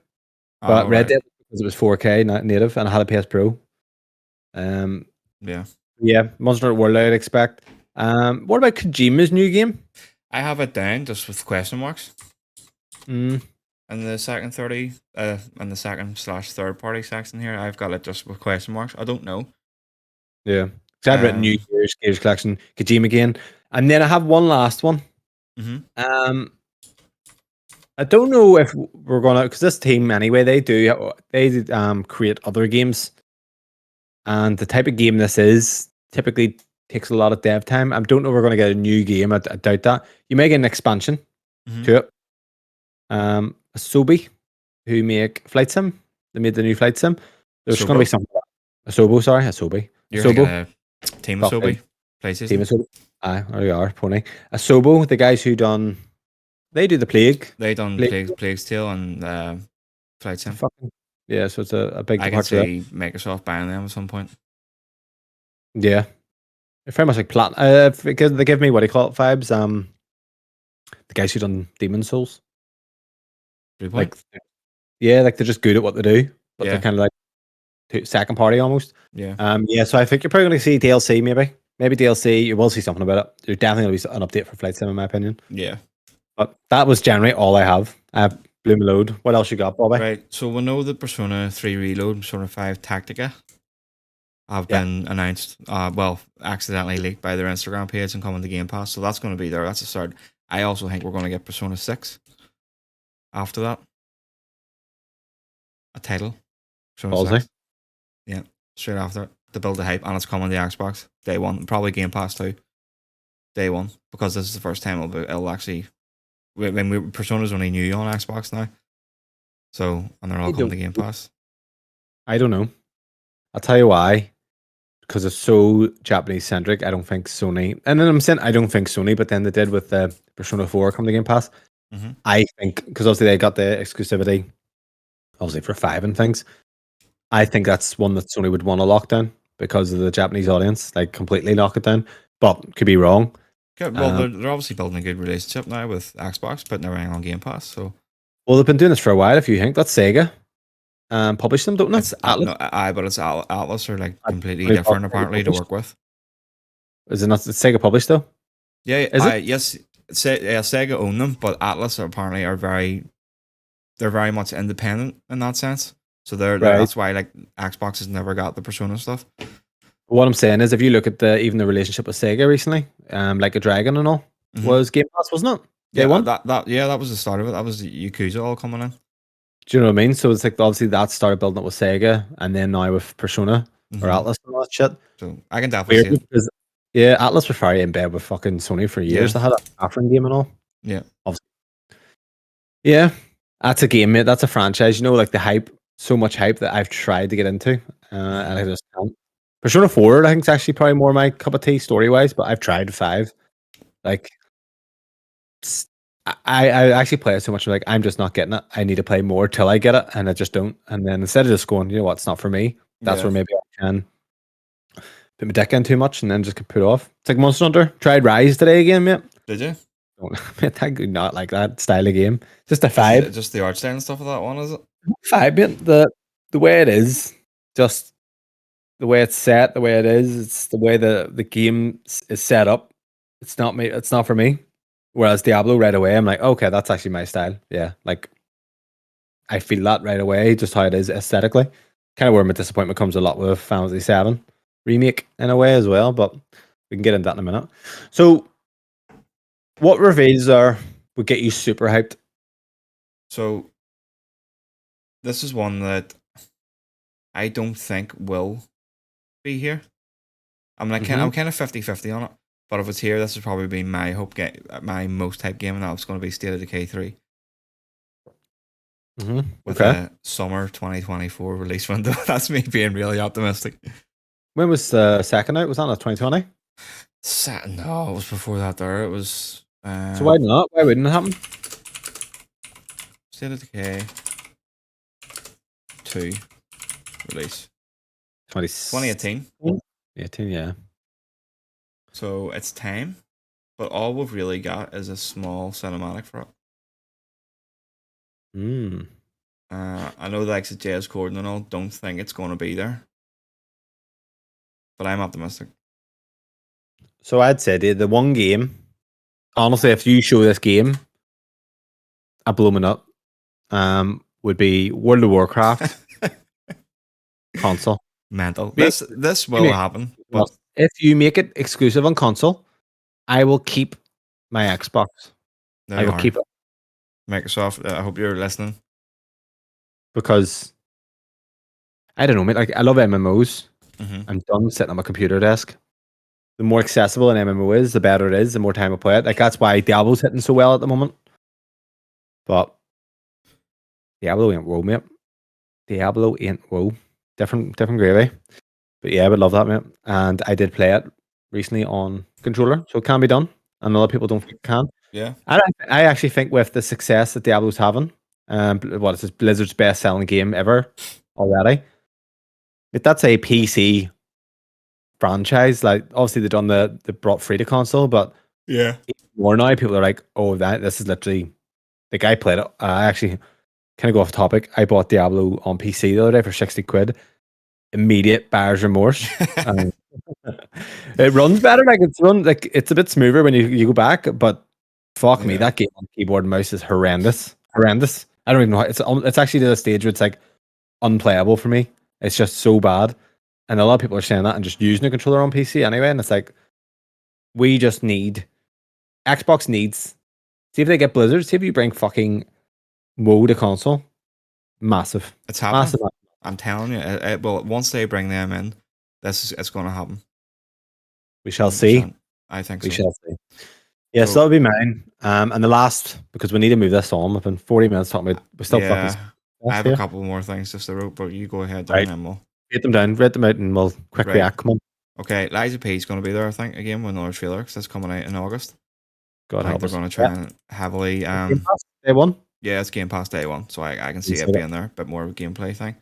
but Red Dead because it was 4K native, and I had a PS Pro. Yeah, Monster Hunter World I'd expect. What about Kojima's new game? I have it down just with question marks. And the second and the second/third party section here, I've got it just with question marks. I don't know. Yeah, because I've written New Year's Gears Collection, Kojima again, and then I have one last one. I don't know if we're gonna, because this team anyway, they create other games, and the type of game this is typically takes a lot of dev time. I don't know if we're gonna get a new game. I doubt that. You may get an expansion to it. Asobi, who make Flight Sim, they made the new Flight Sim. There's going to be something. Asobi. You're Asobo. Team Asobi. Team Asobi. Aye, there you are, pony. Asobo, the guys who done, they do the Plague. They done Plague's Tale and Flight Sim. Yeah, so it's a big. I can see Microsoft buying them at some point. Yeah, they're very much like because they give me what do you call it vibes. The guys who done Demon Souls. Like, yeah, like they're just good at what they do, but they're kind of like second party almost. Yeah. Yeah. So I think you're probably going to see DLC, maybe DLC. You will see something about it. There's definitely going to be an update for Flight Sim, in my opinion. Yeah. But that was generally all I have. I have blew my load. What else you got, Bobby? Right. So we know the Persona 3 Reload, Persona 5 Tactica have been announced. Accidentally leaked by their Instagram page and coming to Game Pass. So that's going to be there. That's a start. I also think we're going to get Persona 6 after that. A title. Persona 6. Yeah. Straight after it. To build the hype, and it's coming to the Xbox day one. Probably Game Pass too. Day one, because this is the first time it'll actually. Persona's only new on Xbox now, so and they're all coming to Game Pass. I don't know. I'll tell you why. Because it's so Japanese centric. I don't think Sony, and then I'm saying I don't think Sony, but then they did with the Persona 4 come to Game Pass. I think because obviously they got the exclusivity, obviously for 5 and things. I think that's one that Sony would want to lock down because of the Japanese audience, like completely lock it down. But could be wrong. Good. Well, they're obviously building a good relationship now with Xbox, putting everything on Game Pass. So, well, they've been doing this for a while. If you think that's Sega, publish them, don't they? But it's Atlas are like completely different apparently to work with. Is it not Sega published though? Yeah, is it? Yes, Sega own them, but Atlas apparently they're very much independent in that sense. So that's why like Xbox has never got the Persona stuff. What I'm saying is, if you look at even the relationship with Sega recently, like a Dragon and all, was Game Pass, wasn't it? Yeah, that was the start of it. That was the Yakuza all coming in. Do you know what I mean? So it's like obviously that started building up with Sega, and then now with Persona or Atlas and all that shit. So I can definitely see it. Yeah, Atlas was very in bed with fucking Sony for years. They had an Afrin game and all. Yeah, obviously. Yeah, that's a game, mate. That's a franchise. You know, like the hype. So much hype that I've tried to get into, and I just can't. Persona 4, I think, is actually probably more my cup of tea story wise, but I've tried 5. Like, I actually play it so much. Like, I'm just not getting it. I need to play more till I get it, and I just don't. And then instead of just going, you know what, it's not for me. That's Yeah. where maybe I can put my dick in too much and then just get put off. It's like Monster Hunter. Tried Rise today again, mate. Did you? Mate, I do not like that style of game. Just a Is it 5. just the art style and stuff of that one? Is it? 5, mate. The way it is, just the way it's set, the way it is, it's the way the game is set up. It's not me. It's not for me. Whereas Diablo, right away, I'm like, okay, that's actually my style. Yeah, like I feel that right away, just how it is aesthetically. Kind of where my disappointment comes a lot with Final Fantasy 7 remake in a way as well, but we can get into that in a minute. So, what reveals would get you super hyped? So this is one that I don't think will be here. I'm like, I'm kind of 50-50 on it. But if it's here, this has probably been my my most hyped game, and that's going to be State of Decay 3 with Okay. a summer 2024 release window. That's me being really optimistic. When was the second out? Was that 2020? No, it was before that. There, it was. So why not? Why wouldn't it happen? State of Decay 2 release 2018. 18, yeah. So it's time, but all we've really got is a small cinematic for it. I know the likes of Jez Corden and all don't think it's going to be there, but I'm optimistic. So I'd say the one game, honestly, if you show this game, I blow me up. Would be World of Warcraft console. Mental. This will happen, but if you make it exclusive on console, I will keep my Xbox. I will keep it. Microsoft, I hope you're listening. Because I don't know, mate. Like, I love MMOs. I'm done sitting on my computer desk. The more accessible an MMO is, the better it is. The more time I play it. Like, that's why Diablo's hitting so well at the moment. But Diablo ain't WoW, mate. Diablo ain't WoW. Different gravy. But yeah, I would love that, mate. And I did play it recently on controller, so it can be done. And a lot of people don't think it can. Yeah. I actually think with the success that Diablo's having, what is this, Blizzard's best-selling game ever already. That's a PC franchise. Like, obviously they brought free to console, but yeah, more now people are like, oh, this is literally the guy played it. I actually kind of go off topic. I bought Diablo on PC the other day for 60 quid. Immediate buyer's remorse. It runs better. It's a bit smoother when you go back, but fuck me, that game on keyboard and mouse is horrendous. I don't even know how it's actually to the stage where it's like unplayable for me. It's just so bad. And a lot of people are saying that and just using a controller on PC anyway. And it's like, we just need Xbox needs. See if they get Blizzard. See if you bring fucking WoW to console. Massive. It's happening. Massive. I'm telling you. Well, once they bring them in, it's going to happen. We shall see. I think we so. shall see. Yeah, so that'll be mine. And the last, because we need to move this on. We've been 40 minutes talking about. We're still fucking. I have a couple more things just to wrote, but you go ahead. Right. And we'll read them down, read them out, and we'll quick react. Come on. Okay, Liza P is going to be there, I think, again with another trailer because that's coming out in August. God help us. They're going to try and heavily. Game Pass Day 1? Yeah, it's Game Pass Day 1, so I can see it being there, but more of a gameplay thing.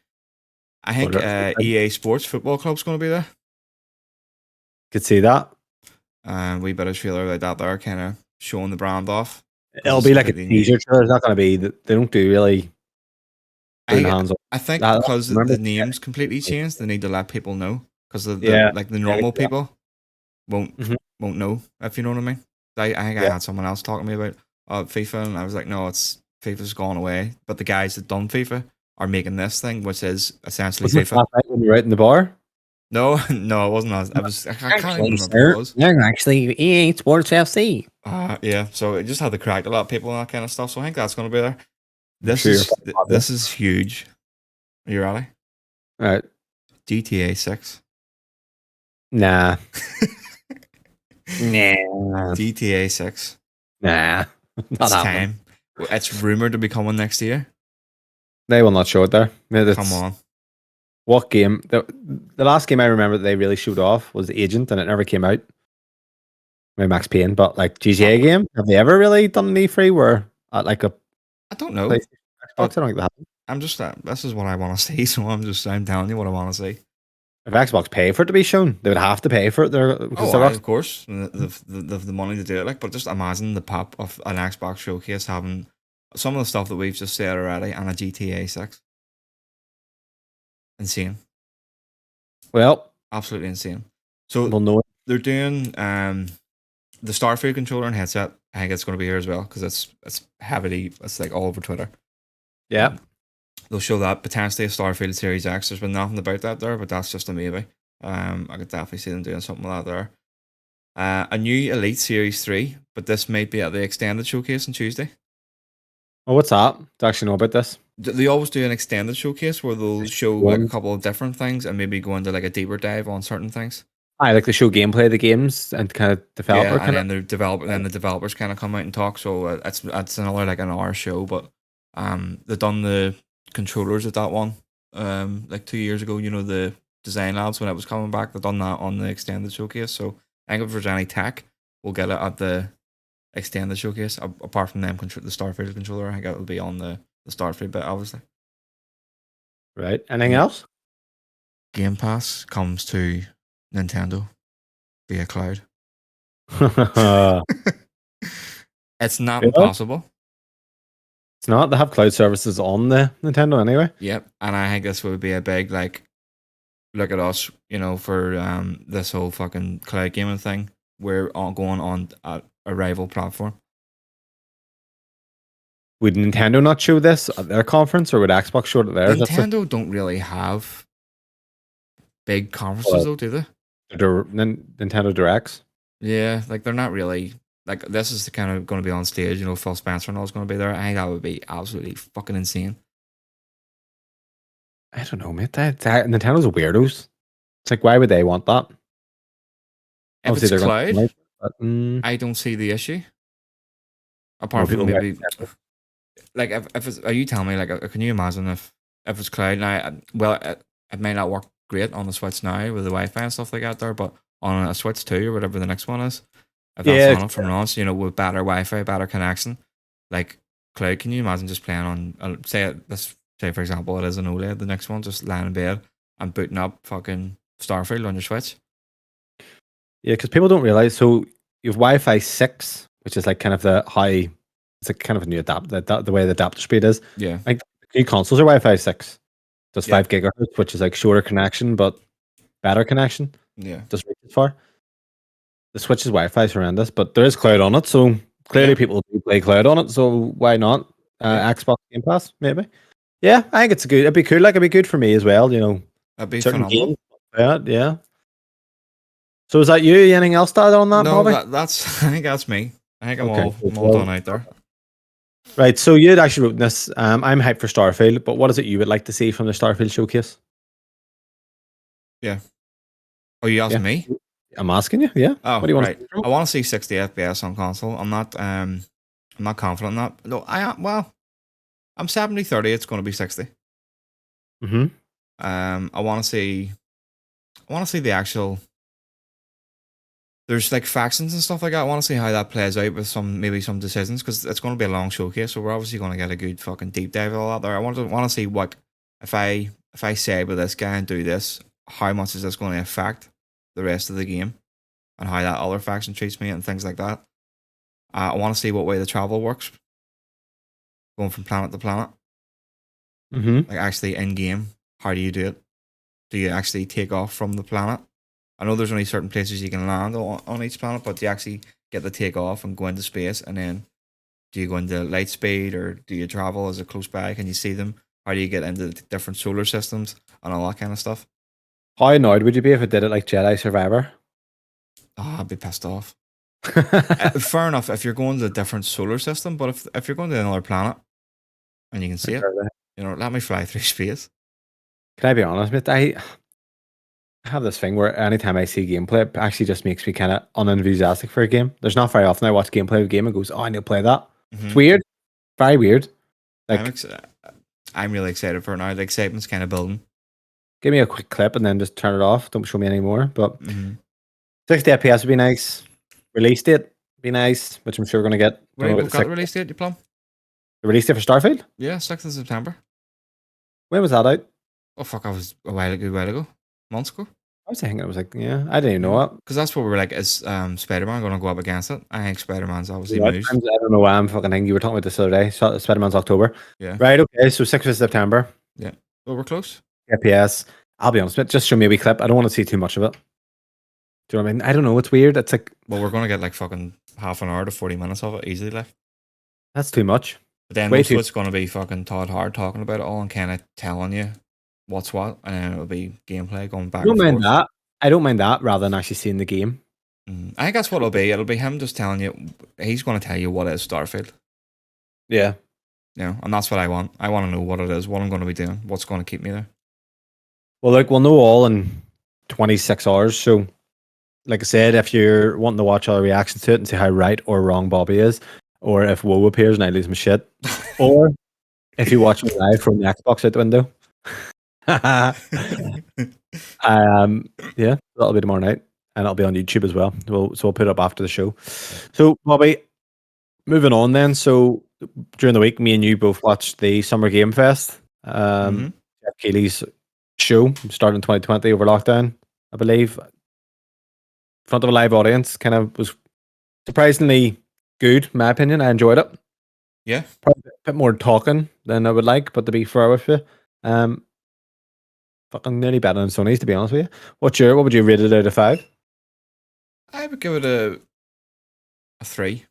I think EA Sports Football Club's going to be there. Could see that. We better trailer like that there, kind of showing the brand off. It'll be like a teaser trailer. It's not going to be. They don't do really. I think because the names completely changed, they need to let people know because the normal people won't know, if you know what I mean. I think I had someone else talking to me about FIFA, and I was like, no, FIFA's gone away, but the guys that done FIFA are making this thing, which is essentially FIFA. Last night when you were out in the bar? No, it wasn't. I can't even remember what it was. They're actually EA Sports FC. Yeah, so it just had to crack a lot of people and that kind of stuff. So I think that's going to be there. This is huge. Are you ready? All right. GTA 6. Nah. GTA 6. Nah. It's time. It's rumored to be coming next year. They will not show it there. Come on. What game? The last game I remember that they really showed off was Agent, and it never came out. maybe Max Payne, but like GTA Uh, game, have they ever really done any free where at like a I don't know. PlayStation, Xbox? But I don't think they have. I'm just this is what I want to see. So I'm telling you what I want to see. If Xbox pay for it to be shown, they would have to pay for it there because Oh, they're of course, the money to do it. Like, but just imagine the pop of an Xbox showcase having some of the stuff that we've just said already and a GTA 6. Insane, well, absolutely insane. So we'll know it. they're doing the Starfield controller and headset. I think it's going to be here as well because it's heavily. It's like all over Twitter. Yeah. They'll show that potentially a Starfield Series X. There's been nothing about that there, but that's just a maybe. I could definitely see them doing something like that there. A new Elite Series 3, but this might be at the extended showcase on Tuesday. Oh, what's that? Do you actually know about this? They always do an extended showcase where they'll show like a couple of different things and maybe go into like a deeper dive on certain things. I like to show gameplay of the games and kind of developer Yeah, and kind then the developers kind of come out and talk. So it's another like an hour show, but they've done the controllers at that one like 2 years ago. You know, the design labs when it was coming back, they've done that on the extended showcase. So I think if there's any tech, we'll get it at the extended showcase. Apart from them, the Starfield controller, I think it will be on the Starfield bit, obviously. Right. Anything else? Game Pass comes to Nintendo via cloud. It's not impossible. It's not. They have cloud services on the Nintendo anyway. Yep, and I think this would be a big like, look at us, you know, for this whole fucking cloud gaming thing. We're all going on a rival platform. Would Nintendo not show this at their conference, or would Xbox show it there? Nintendo don't really have big conferences though, do they? Nintendo Directs. Yeah, like they're not really like this is the kind of going to be on stage. You know, Phil Spencer and all is going to be there. I think that would be absolutely fucking insane. I don't know, mate. Nintendo's weirdos. It's like, why would they want that? If Obviously, it's they're cloud, but, I don't see the issue. Apart from maybe, like, if it's, are you telling me, like, can you imagine if it's cloud now? Well, it may not work great on the Switch now with the Wi-Fi and stuff like that there, but on a Switch 2 or whatever the next one is, if that's on it from launch, you know, with better Wi-Fi, better connection, like cloud, can you imagine just playing on, say for example, it is an OLED, the next one, just lying in bed and booting up fucking Starfield on your Switch? Yeah, because people don't realize. So you have Wi-Fi 6, which is like kind of the high. It's like kind of a new the way the adapter speed is. Yeah. Like new consoles are Wi-Fi 6. Does 5 gigahertz, which is like shorter connection but better connection. Yeah. Just reach as far. The Switch's Wi-Fi is horrendous, but there is cloud on it, so clearly people do play cloud on it. So why not? Xbox Game Pass, maybe. Yeah, I think it'd be cool. Like it'd be good for me as well. You know, that'd be phenomenal. Yeah. So is that you? Anything else to add on that? No, Bobby? that's. I think that's me. I think I'm all done out there. Right. So you had actually written this. I'm hyped for Starfield, but what is it you would like to see from the Starfield showcase? Yeah. Oh, you asking me? I'm asking you. Yeah. Oh, what do you want? Right. I want to see 60 FPS on console. I'm not confident in that. No, I'm 70-30. It's going to be 60. Mm-hmm. I want to see the actual. There's like factions and stuff like that. I want to see how that plays out with some decisions because it's going to be a long showcase. So we're obviously going to get a good fucking deep dive of all that there. I want to see what if I say with this guy and do this, how much is this going to affect the rest of the game and how that other faction treats me and things like that. I want to see what way the travel works, going from planet to planet. Mm-hmm. Like actually in game, how do you do it? Do you actually take off from the planet? I know there's only certain places you can land on each planet, but do you actually get to take off and go into space? And then do you go into light speed or do you travel? Is it close by? Can you see them? How do you get into the different solar systems and all that kind of stuff? How annoyed would you be if it did it like Jedi Survivor? Oh, I'd be pissed off. Fair enough if you're going to a different solar system, but if you're going to another planet and you can see it, you know, let me fly through space. Can I be honest with you? I have this thing where anytime I see gameplay, it actually just makes me kind of unenthusiastic for a game. There's not very often I watch gameplay of a game and goes, "Oh, I need to play that." Mm-hmm. It's weird, very weird. Like, I'm really excited for it now. The excitement's kind of building. Give me a quick clip and then just turn it off. Don't show me anymore. But 60 FPS would be nice. Release date be nice, which I'm sure we're gonna get. Don't know Right, about we've the got the release date, you plum? the release date for Starfield. Yeah, 6th of September. When was that out? Oh, fuck, I was a while ago. Months ago. I was thinking it was like, yeah, I didn't even Yeah. know it. Because that's what we were like, is Spider-Man going to go up against it? I think Spider-Man's obviously What? moves. I don't know why I'm fucking thinking. You were talking about this the other day. Spider-Man's October. Yeah. Right, okay, so 6th of September. Yeah. Well, we're close. FPS. I'll be honest with it, just show me a wee clip. I don't want to see too much of it. Do you know what I mean? I don't know, it's weird. It's like, Well, we're going to get like fucking half an hour to 40 minutes of it easily, like. that's too much. But then Way most too. of it's going to be fucking Todd Hard talking about it all and kind of telling you what's what, and then it'll be gameplay going I back don't and mind forth. that. I don't mind that rather than actually seeing the game. I think that's what it'll be. It'll be him just telling you. He's going to tell you what is Starfield. Yeah. You know, and that's what I want. I want to know what it is, what I'm going to be doing, what's going to keep me there. Well, like, we'll know all in 26 hours. So, like I said, if you're wanting to watch our reactions to it and see how right or wrong Bobby is, or if WoW appears and I lose my shit, or if you watch me live from the Xbox out the window. Yeah, that'll be tomorrow night, and it'll be on YouTube as well. We'll put it up after the show. So, Bobby, moving on then. So, during the week, me and you both watched the Summer Game Fest. Jeff Keighley's show started in 2020 over lockdown, I believe. In front of a live audience, kind of was surprisingly good, in my opinion. I enjoyed it. Yeah. Probably a bit more talking than I would like, but to be fair with you, fucking nearly better than Sony's, to be honest with you. What would you rate it out of 5? I would give it a 3.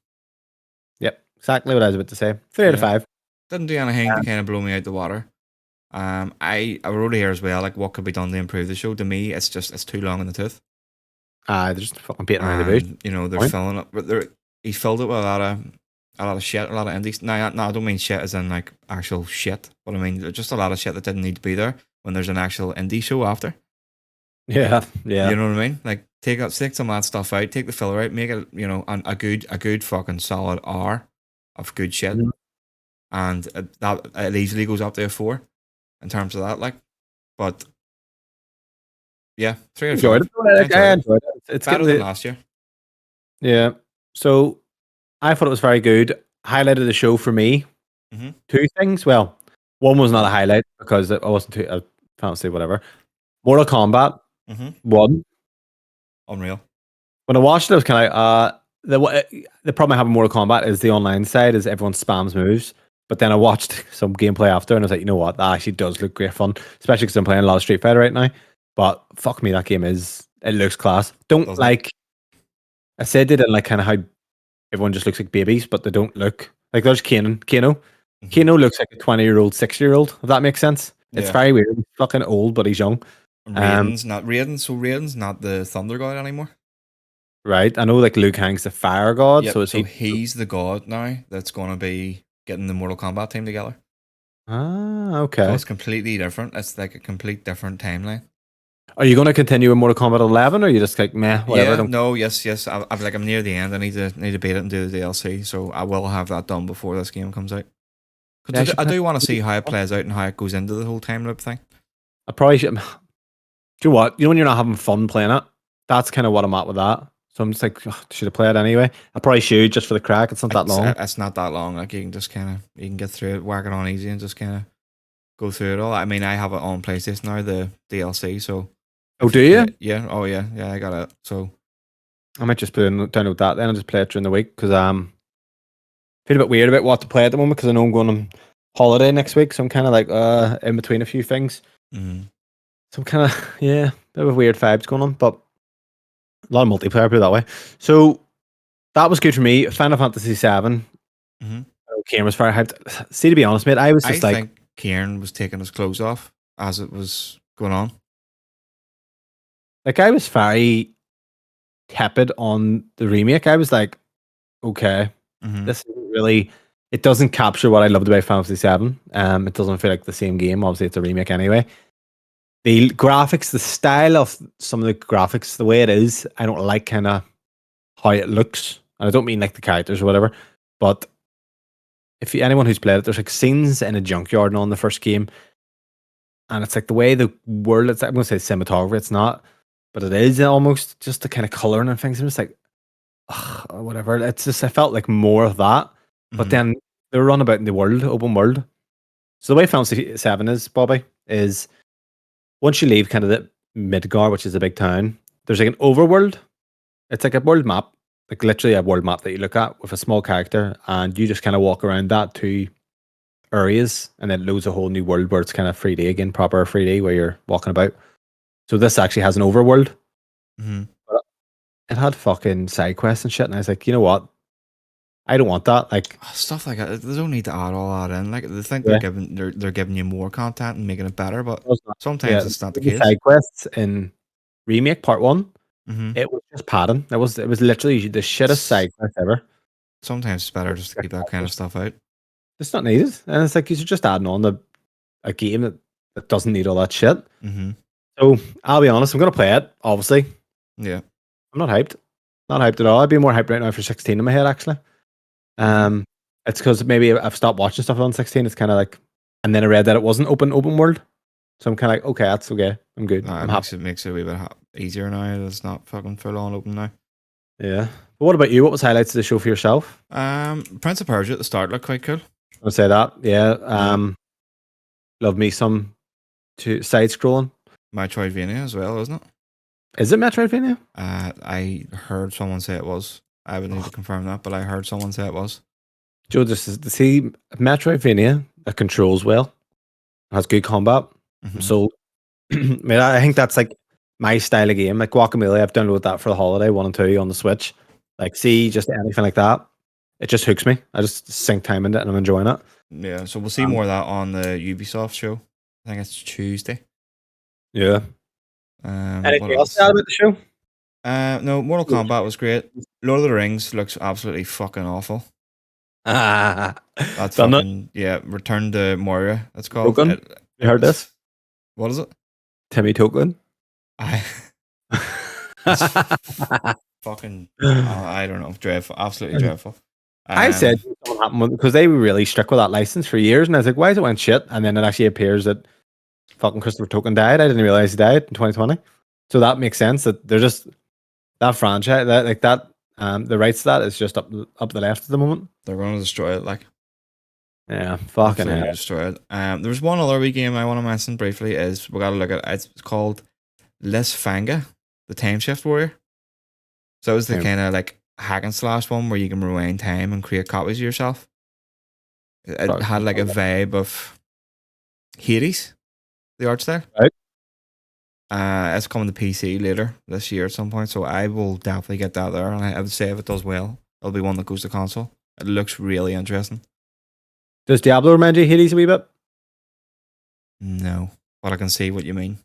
Yep, exactly what I was about to say. 3 out of 5. Didn't do anything to kind of blow me out the water. I wrote here as well, like what could be done to improve the show. To me, it's too long in the tooth. They're just fucking beating around the bush. You know, they're filling it, but he filled it with a lot of shit, a lot of indies. No, I don't mean shit as in like actual shit, but I mean just a lot of shit that didn't need to be there when there's an actual indie show after. Yeah. You know what I mean? Like take some of that stuff out, take the filler out, make it, you know, a good fucking solid hour of good shit, and that it easily goes up to a 4 in terms of that. Like, but yeah, 3 out of 5. I enjoyed it. It's better than last year. Yeah. So I thought it was very good. Highlight of the show for me, 2 things. Well, one was not a highlight because I wasn't too. I can't say whatever. Mortal Kombat 1. Unreal. When I watched it, I was kind of the problem I have with Mortal Kombat is the online side is everyone spams moves. But then I watched some gameplay after and I was like, you know what, that actually does look great fun, especially because I'm playing a lot of Street Fighter right now. But fuck me, that game it looks class. I said they didn't like kind of how everyone just looks like babies, but they don't look like there's Kano. Kano looks like a 20-year-old, 6-year-old, if that makes sense. It's very weird. He's fucking old, but he's young. Raiden's not the Thunder God anymore. Right. I know like Liu Kang's the fire god, Yep, so he's the god now that's gonna be getting the Mortal Kombat team together. Okay. So it's completely different. It's like a complete different timeline. Are you going to continue with Mortal Kombat 11, or are you just like meh, whatever? Yes. I'm near the end. I need to beat it and do the DLC, so I will have that done before this game comes out. Because I do want to see how it plays out and how it goes into the whole time loop thing. I probably should. Do you know what? You know when you're not having fun playing it? That's kind of what I'm at with that. So I'm just like, should I play it anyway? I probably should just for the crack. It's not that long. It's not that long. Like you can just you can get through it, whack it on easy, and just kind of go through it all. I mean, I have it on PlayStation now, the DLC. So. Oh, do you? Yeah. Oh, yeah. Yeah, I got it. So. I might just download that then and just play it during the week because I feel a bit weird about what to play at the moment because I know I'm going on holiday next week, so I'm kind of like in between a few things. So I'm kind of bit of weird vibes going on, but a lot of multiplayer, put it that way. So that was good for me. Final Fantasy VII. Kieran was very hyped. See, to be honest, mate, I think Kieran was taking his clothes off as it was going on. Like I was very tepid on the remake. I was like, okay, this isn't really. It doesn't capture what I loved about Final Fantasy VII. It doesn't feel like the same game. Obviously, it's a remake anyway. The graphics, the style of some of the graphics, the way it is, I don't like kind of how it looks. And I don't mean like the characters or whatever, but if anyone who's played it, there's like scenes in a junkyard on the first game, and it's like the way the world. I'm going to say cinematography. It's not, but it is almost just the kind of coloring and things. I'm just like, whatever. It's just I felt like more of that, but Mhm. then they were run about in the world, open world. So the way Final Fantasy Seven is, Bobby, is once you leave kind of the Midgar, which is a big town, there's like an overworld. It's like a world map, like literally a world map that you look at with a small character, and you just kind of walk around that to areas, and then it loads a whole new world where it's kind of 3D again, proper 3D where you're walking about. So this actually has an overworld. Mhm. But it had fucking side quests and shit, and I was like, you know what? I don't want that. Like, Stuff like that. They don't need to add all that in. Like they think yeah, they're giving you more content and making it better, but it was not- sometimes yeah, it's not the the case. side quests in Remake Part One, Mhm. it was just padding. It was literally the shittest side quest ever. Sometimes it's better just to keep that kind of stuff out. It's not needed, and it's like you're just adding on a game that doesn't need all that shit. Mhm. So I'll be honest, I'm gonna play it. Obviously, Yeah. I'm not hyped. Not hyped at all. I'd be more hyped right now for 16 in my head, actually. Mhm. It's because maybe I've stopped watching stuff on 16. It's kind of like, and then I read that it wasn't open world, so I'm kind of like, okay, that's okay. I'm good. It I'm happy. makes it a wee bit easier now. It's not fucking full on open now. Yeah. But what about you? What was highlights of the show for yourself? Prince of Persia at the start looked quite cool. I'd say that. Yeah. Yeah. Love me some to side scrolling. Metroidvania as well, isn't it? Is it Metroidvania? I heard someone say it was. I would need to confirm that, but I heard someone say it was. Joe, just to see Metroidvania that controls well, has good combat. Mhm. So, I mean, I think that's like my style of game. Like Guacamelee, I've downloaded that for the holiday, 1 and 2 on the Switch. Like, see, just anything like that, it just hooks me. I just sink time into it and I'm enjoying it. Yeah, so we'll see Um, more of that on the Ubisoft show. I think it's Tuesday. yeah. What Anything else to else? add about the show? No, Mortal Kombat was great. Lord of the Rings looks absolutely fucking awful. Ah, That's done it. fucking yeah. Return to Moria. It's called. Token. You heard this? What is it? Timmy Token. I. It's fucking. I don't know. Dreadful. Absolutely dreadful. I said Um. something happened because they were really strict with that license for years, and I was like, "Why is it went shit?" And then it actually appears that fucking Christopher Token died. I didn't realize he died in 2020, so that makes sense that they're just that franchise that like that. The rights to that is just up the left at the moment. They're going to destroy it. Like Yeah, fucking absolutely hell. destroy it. There's one other wee game I want to mention briefly. Is we got to look at. It's called Les Fanga, the Time Shift Warrior. So it was the Yeah. kind of like hack and slash one where you can rewind time and create copies of yourself. It had like a vibe of Hades, the art style. Right. It's coming to PC later this year at some point, so I will definitely get that there. And I would say if it does well, it'll be one that goes to console. It looks really interesting. Does Diablo remind you of Hades a wee bit? No, but I can see what you mean.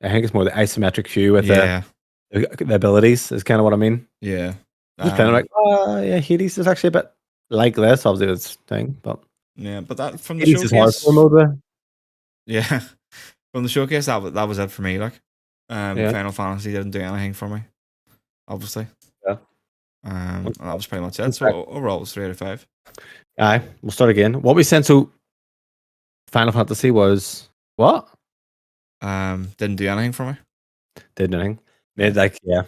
I think it's more the isometric view with Yeah, the abilities is kind of what I mean. yeah, Just kind of like, oh yeah, Hades is actually a bit like this, obviously it's thing, but yeah. But that from the Hades is hardcore showcase, mode. There. yeah, from the showcase that was it for me. Like, Yeah, Final Fantasy didn't do anything for me, obviously. yeah. That was pretty much it. So overall, it was 3 out of 5. Aye, we'll start again. What we sent to Final Fantasy was what? Didn't do anything for me. Did nothing. Yeah. Made like yeah.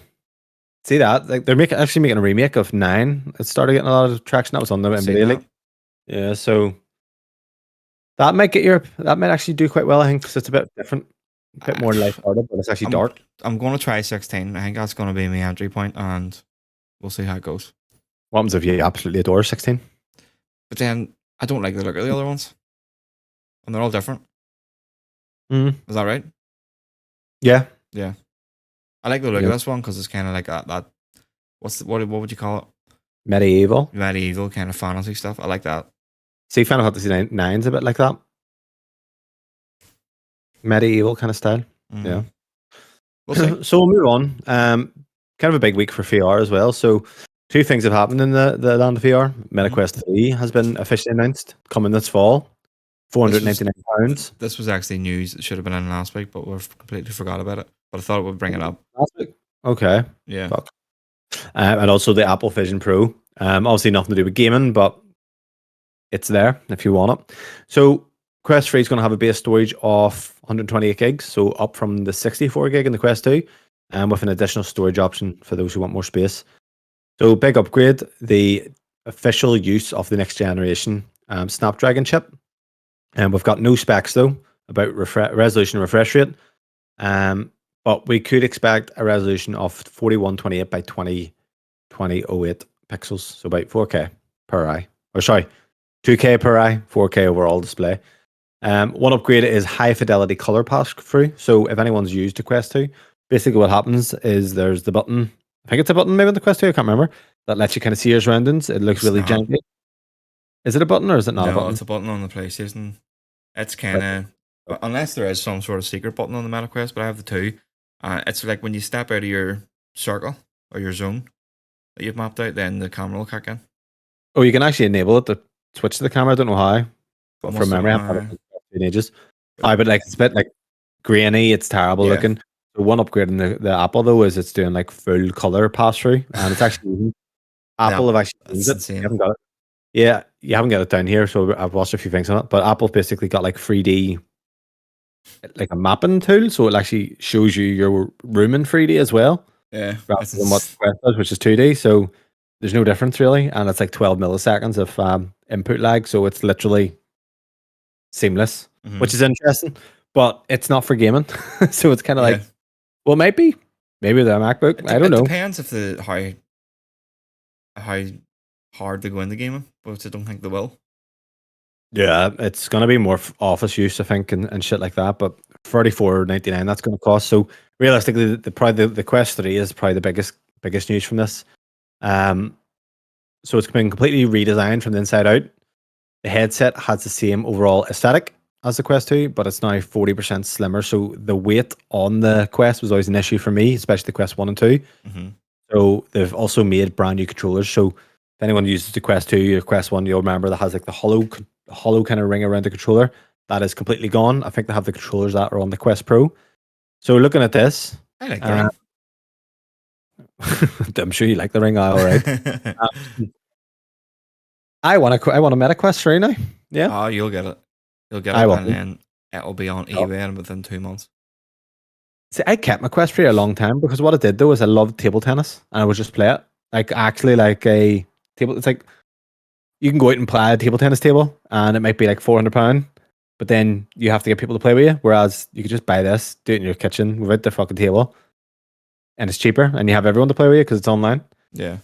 See that? Like they're actually making a remake of 9. It started getting a lot of traction. That was on the Seen NBA that. League. Yeah, so that might actually do quite well, I think, because it's a bit different, a bit more lighthearted, but it's actually dark. I'm going to try 16. I think that's going to be my entry point, and we'll see how it goes. What happens if you absolutely adore 16? But then I don't like the look of the other ones, and they're all different. Mm. Is that right? Yeah. Yeah. I like the look of this one because it's kind of like that. What would you call it? Medieval. Medieval kind of fantasy stuff. I like that. See, Final Fantasy 9's a bit like that. Medieval kind of style. Mhm. Yeah. We'll see. So we'll move on. Kind of a big week for VR as well. So 2 things have happened in the land of VR. MetaQuest 3 has been officially announced, coming this fall. £499. This was actually news that should have been in last week, but we've completely forgot about it. But I thought it would bring it up. Last week? Okay. Yeah. Fuck. And also the Apple Vision Pro. Obviously nothing to do with gaming, but it's there if you want it. So Quest 3 is going to have a base storage of 128 gigs, so up from the 64 gig in the Quest 2, with an additional storage option for those who want more space. So big upgrade, the official use of the next generation Snapdragon chip. And we've got no specs though about resolution and refresh rate. But we could expect a resolution of 4128 by 2008 pixels, so about 4K per eye. Or sorry, 2K per eye, 4K overall display. One upgrade is high fidelity color pass through. So if anyone's used the Quest 2, basically what happens is there's the button. I think it's a button maybe on the Quest 2, I can't remember. That lets you kind of see your surroundings. It looks It's really not. janky. Is it a button or is it not a No, button? it's a button on the PlayStation. It's kind Right. of, unless there is some sort of secret button on the Meta Quest, but I have the two. It's like when you step out of your circle or your zone that you've mapped out, then the camera will kick in. Oh, you can actually enable it to switch to the camera. I don't know how, but from Must have, memory, I've had it in ages. But like it's a bit like grainy. It's terrible Yeah. looking. The one upgrade in the Apple though is it's doing like full color pass through, and it's actually Apple have actually that's changed it. insane. You haven't got it. Yeah, you haven't got it down here, so I've watched a few things on it. But Apple's basically got like 3D, like a mapping tool, so it actually shows you your room in 3D as well, Yeah, rather than what the Quest does, which is 2D. So there's no difference really, and it's like 12 milliseconds of input lag, so it's literally seamless, which is interesting. But it's not for gaming, so it's kind of like, well, maybe the MacBook. I don't know. It depends if how hard they go into gaming, but I don't think they will. Yeah, it's gonna be more office use, I think, and shit like that. But $34.99 that's gonna cost. So realistically, the Quest 3 is probably the biggest news from this. So it's been completely redesigned from the inside out. The headset has the same overall aesthetic as the Quest 2, but it's now 40% slimmer. So the weight on the Quest was always an issue for me, especially the Quest 1 and 2. So they've also made brand new controllers. So if anyone uses the Quest 2 or Quest 1, you'll remember that has like the hollow kind of ring around the controller. That is completely gone. I think they have the controllers that are on the Quest Pro. So looking at this, I like the ring. I'm sure you like the ring. All right. I want a Meta Quest 3 now. Yeah. Oh, you'll get it. You'll get I it, will. and then it'll be on eBay within 2 months. See, I kept my Quest 3 a long time because what I did though is I loved table tennis and I would just play it. Like actually like a table. It's like you can go out and play a table tennis table and it might be like £400, but then you have to get people to play with you. Whereas you could just buy this, do it in your kitchen without the fucking table, and it's cheaper and you have everyone to play with you because it's online. Yeah.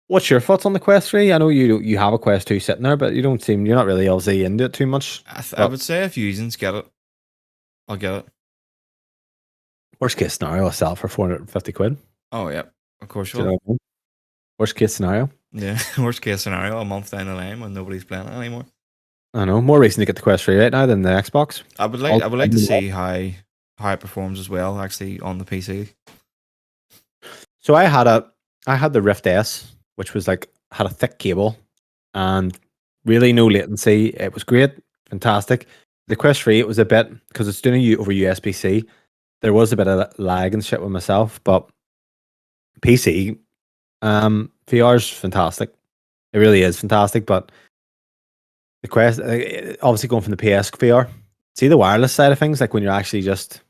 What's your thoughts on the Quest 3? I know you have a Quest 2 sitting there, but you're not really obviously into it too much. I would say if Usins get it, I'll get it. Worst case scenario, I'll sell it for £450. Oh yeah, of course you Do you will. know what I mean? Worst case scenario. Yeah, worst case scenario, a month down the line when nobody's playing it anymore. I know, more reason to get the Quest 3 right now than the Xbox. I would like to see how it performs as well, actually, on the PC. So I had the Rift S, which was like had a thick cable and really no latency. It was great, fantastic. The Quest 3, it was a bit because it's doing over USB-C. There was a bit of lag and shit with myself, but PC VR's fantastic. It really is fantastic, but the Quest, obviously going from the PS VR, see the wireless side of things, like when you're actually just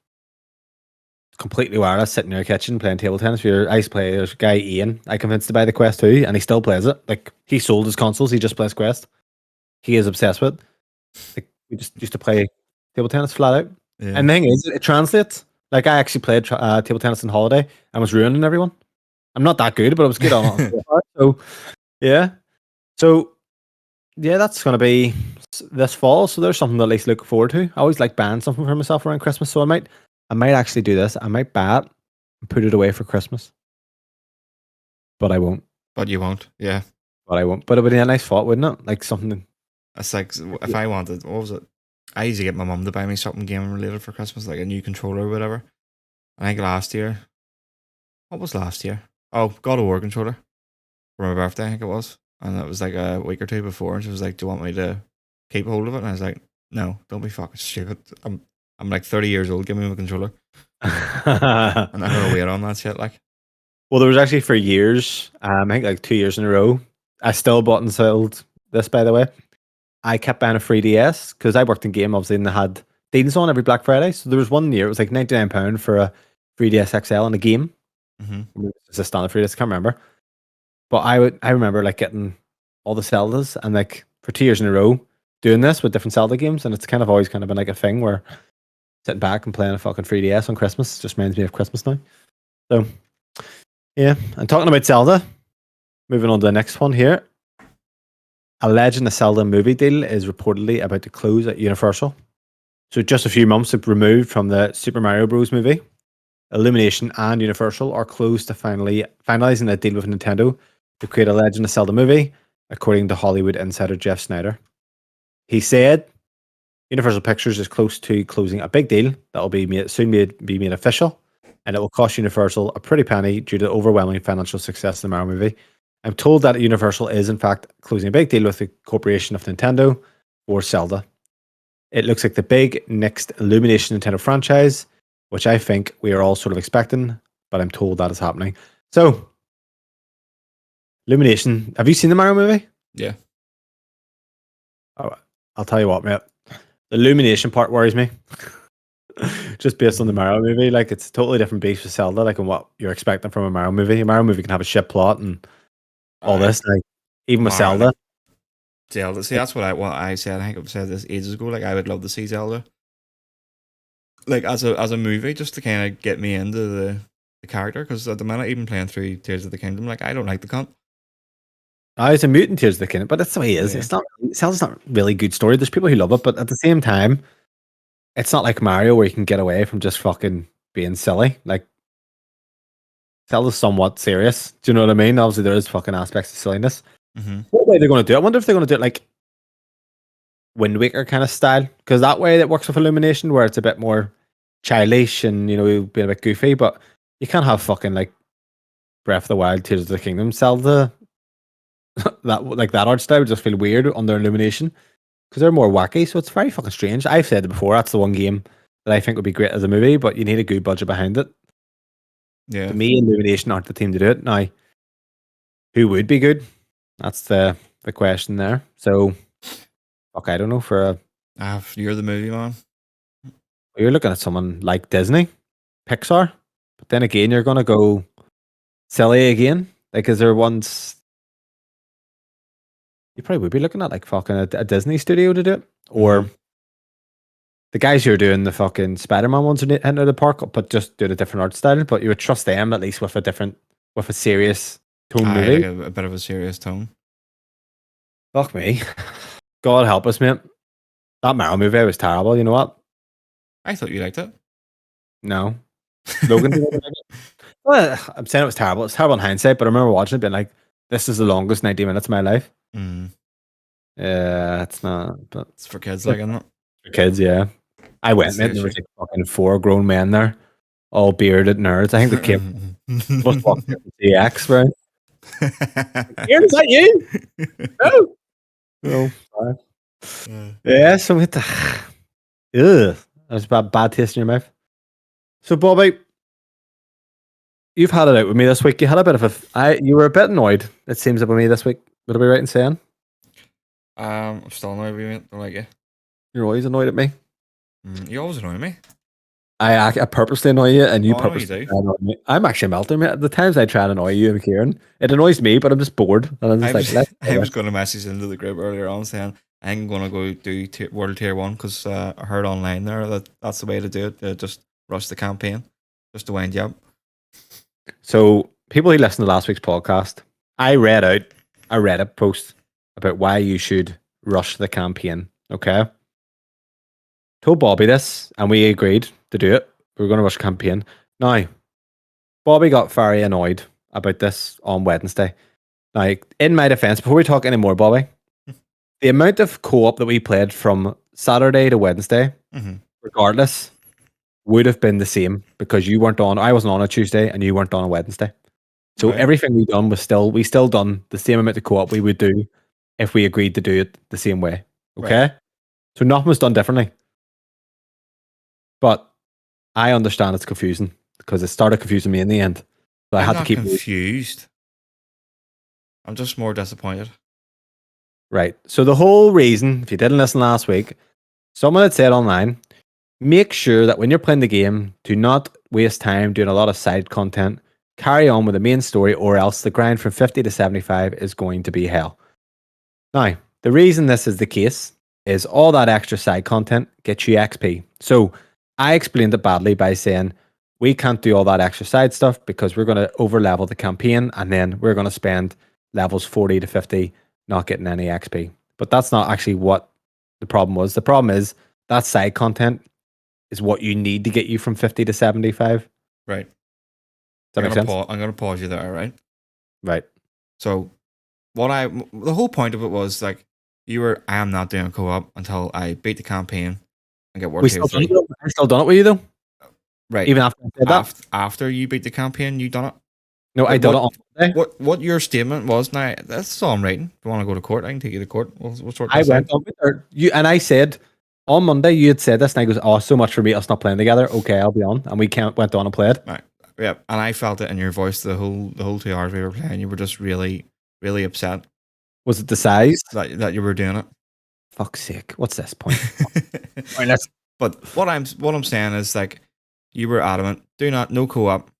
completely wireless, sitting in your kitchen playing table tennis. I used to play, there's a guy Ian, I convinced to buy the Quest 2, and he still plays it. Like he sold his consoles, he just plays Quest. He is obsessed with it. Like, we just used to play table tennis flat out. Yeah. And the thing is, it translates. Like I actually played table tennis on holiday and was ruining everyone. I'm not that good, but I was good on it. So yeah. So yeah, that's gonna be this fall. So there's something to at least look forward to. I always like buying something for myself around Christmas, so I might actually do this. I might buy it and put it away for Christmas. But I won't. But you won't, yeah. But I won't. But it would be a nice thought, wouldn't it? Like something. It's like if I wanted, what was it? I used to get my mum to buy me something gaming related for Christmas, like a new controller or whatever. I think last year, what was last year? Oh, God of War controller for my birthday, I think it was. And it was like a week or two before, and she was like, "Do you want me to keep hold of it?" And I was like, "No, don't be fucking stupid. I'm like 30 years old. Give me my controller." I'm not gonna wait on that shit. Like, well, there was actually for years, I think like 2 years in a row. I still bought and sold this, by the way. I kept buying a 3DS because I worked in game, obviously, and they had deals on every Black Friday. So there was one year, it was like £99 for a 3DS XL and a game. It's a standard 3DS. I can't remember. But I remember like getting all the Zeldas and like for 2 years in a row doing this with different Zelda games, and it's kind of always kind of been like a thing where sitting back and playing a fucking 3DS on Christmas just reminds me of Christmas now. So yeah, and talking about Zelda, moving on to the next one here. A Legend of Zelda movie deal is reportedly about to close at Universal. So just a few months removed from the Super Mario Bros. Movie, Illumination and Universal are close to finalizing a deal with Nintendo to create a Legend of Zelda movie, according to Hollywood insider Jeff Snyder. He said Universal Pictures is close to closing a big deal that will be made official, and it will cost Universal a pretty penny due to the overwhelming financial success of the Mario movie. I'm told that Universal is in fact closing a big deal with the corporation of Nintendo for Zelda. It looks like the big next Illumination Nintendo franchise, which I think we are all sort of expecting, but I'm told that is happening. So, Illumination, have you seen the Mario movie? Yeah. Oh, I'll tell you what, mate. The Illumination part worries me. Just based on the Mario movie, like it's a totally different beast with Zelda, like and what you're expecting from a Mario movie. A Mario movie can have a shit plot and all this, like even with Mario, Zelda. Zelda. See, that's what I said. I think I've said this ages ago. Like I would love to see Zelda, like as a movie, just to kind of get me into the character. Because at the minute, even playing through Tears of the Kingdom, like I don't like the cunt. It's a mutant Tears of the Kingdom, but that's the way it is. Yeah. It's not Zelda's not really good story. There's people who love it, but at the same time, it's not like Mario where you can get away from just fucking being silly. Like Zelda's somewhat serious. Do you know what I mean? Obviously, there is fucking aspects of silliness. What way they're going to do it? I wonder if they're going to do it like Wind Waker kind of style, because that way it works with Illumination, where it's a bit more childish and being a bit goofy. But you can't have fucking like Breath of the Wild, Tears of the Kingdom, Zelda. that art style would just feel weird under Illumination because they're more wacky. So it's very fucking strange. I've said it before. That's the one game that I think would be great as a movie, but you need a good budget behind it. Yeah. To me, Illumination aren't the team to do it. Now, who would be good? That's the question there. So, I don't know. You're the movie man. You're looking at someone like Disney, Pixar, but then again, you're gonna go silly again. Like, is there ones you probably would be looking at, like fucking a Disney studio to do it, or the guys who are doing the fucking Spider-Man ones into the park, but just doing a different art style. But you would trust them at least with a serious tone movie. Like a bit of a serious tone. Fuck me. God help us, mate. That Mario movie was terrible. You know what? I thought you liked it. No. Logan didn't like it. Well, I'm saying it was terrible. It's terrible in hindsight, but I remember watching it being like, this is the longest 90 minutes of my life. Yeah, it's not. But it's for kids, like, isn't it? For kids, yeah. I went, mate, and there was like fucking 4 grown men there, all bearded nerds. I think they came was walking the X, right? Is that you? No. No. Sorry. Yeah, so it there's bad taste in your mouth. So Bobby, you've had it out with me this week. You had a bit of you were a bit annoyed, it seems, about me this week. Would I be right in saying? I'm still annoyed with you, don't like you. You're always annoyed at me. You always annoy me. I purposely annoy you, and you purposely annoy me. I'm actually melting, mate. The times I try to annoy you and Kieran, it annoys me, but I'm just bored. And I'm just I was going to message into the group earlier on saying I'm going to go do World Tier 1 because I heard online there that that's the way to do it. Just rush the campaign, just to wind you up. So, people who listened to last week's podcast, I read out a Reddit post about why you should rush the campaign. Okay? Told Bobby this, and we agreed to do it. We were going to rush the campaign. Now, Bobby got very annoyed about this on Wednesday. Now, in my defense, before we talk anymore, Bobby, the amount of co-op that we played from Saturday to Wednesday, regardless, would have been the same because you weren't on. I wasn't on a Tuesday, and you weren't on a Wednesday. So everything we done was we still done the same amount of co-op we would do if we agreed to do it the same way. Okay, right. So nothing was done differently. But I understand it's confusing because it started confusing me in the end. So I had to keep confused. I'm just more disappointed. Right. So the whole reason, if you didn't listen last week, someone had said online, make sure that when you're playing the game, do not waste time doing a lot of side content. carry on with the main story, or else the grind from 50 to 75 is going to be hell. Now, the reason this is the case is all that extra side content gets you XP. So I explained it badly by saying we can't do all that extra side stuff because we're going to over level the campaign and then we're going to spend levels 40 to 50 not getting any XP. But that's not actually what the problem was. The problem is that side content is what you need to get you from 50 to 75. Right. Does that make sense? I'm going to pause you there, right? Right. So the whole point of it was like, I am not doing co-op until I beat the campaign and get World Tier 3. I still done it with you though. Right. Even after I said that? After you beat the campaign, you done it? No, I done it on Monday. What your statement was, now, that's all I'm writing. If you want to go to court, I can take you to court. We'll sort I this went out. on with you, and I said, on Monday, you had said this, and I goes, oh, so much for me, us not playing together. Okay, I'll be on. And we went on and played. Right. Yeah, and I felt it in your voice the whole 2 hours we were playing. You were just really, really upset. Was it the size? That you were doing it? Fuck's sake. What's this point? But what I'm saying is, like, you were adamant, no co-op,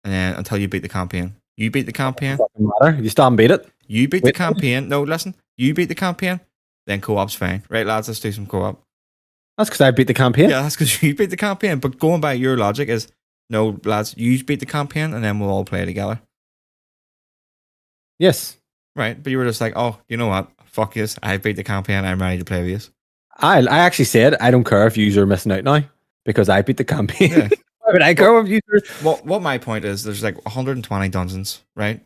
and then until you beat the campaign. You beat the campaign. Doesn't matter. You still haven't beat it. You beat the campaign. No, listen. You beat the campaign, then co-op's fine. Right, lads, let's do some co-op. That's because I beat the campaign. Yeah, that's because you beat the campaign. But going by your logic is, no, lads, you beat the campaign, and then we'll all play together. Yes. Right, but you were just like, oh, you know what? Fuck this. I beat the campaign. I'm ready to play with you. I actually said, I don't care if you are missing out now because I beat the campaign. Yeah. Why would I care if you What my point is, there's like 120 dungeons, right?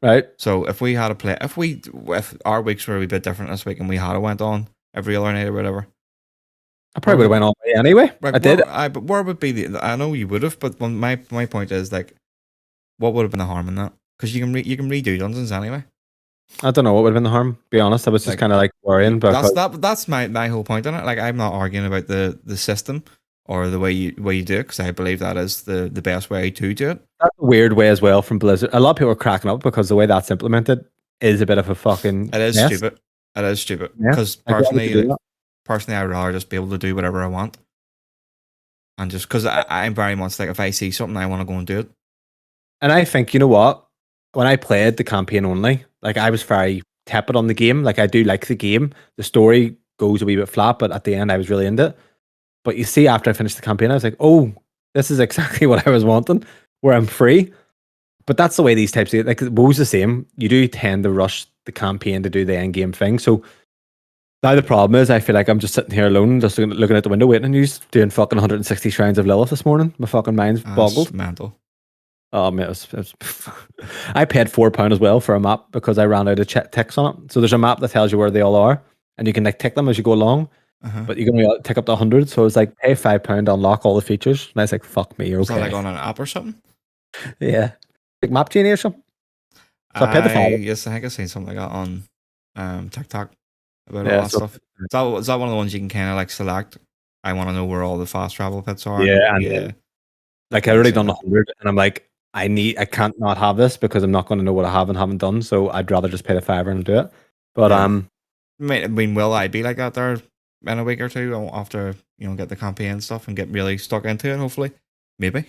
Right. So if we had a play, if our weeks were a wee bit different this week and we had went on every other night or whatever, I probably would have went on anyway. Like, I did. But where would be I know you would have, but my point is, like, what would have been the harm in that? Because you can redo dungeons anyway. I don't know what would have been the harm. Be honest, I was just Like, kind of like worrying. That's my whole point on it. Like, I'm not arguing about the system or the way you do it, because I believe that is the best way to do it. That's a weird way as well from Blizzard. A lot of people are cracking up because the way that's implemented is a bit of a fucking. It is mess. stupid. It is stupid. Yeah, Because personally, I'd rather just be able to do whatever I want. And just because I'm very much like, if I see something, I want to go and do it. And I think, you know what? When I played the campaign only, like, I was very tepid on the game. Like, I do like the game. The story goes a wee bit flat, but at the end, I was really into it. But you see, after I finished the campaign, I was like, oh, this is exactly what I was wanting, where I'm free. But that's the way these types of, like, WoW's the same. You do tend to rush the campaign to do the end game thing. So now the problem is, I feel like I'm just sitting here alone, just looking out the window, waiting on you, doing fucking 160 Shrines of Lilith this morning. My fucking mind's boggled. Mental. Oh man, I paid £4 as well for a map because I ran out of ticks on it. So there's a map that tells you where they all are, and you can like tick them as you go along. But you can only tick up to 100. So it was like, pay £5 to unlock all the features. And I was like, fuck me, you're okay. Was that like on an app or something? Yeah, like Map Genie or something. So I paid the $5. Yes, I think I've seen something like that on TikTok about all that stuff. Is that one of the ones you can kind of like select? I want to know where all the fast travel pits are. Yeah. Like, I already done 100, and I'm like, I can't not have this because I'm not going to know what I have and haven't done. So I'd rather just pay the $5 and do it. But I mean, will I be like that there in a week or two after get the campaign and stuff and get really stuck into it? Hopefully, maybe.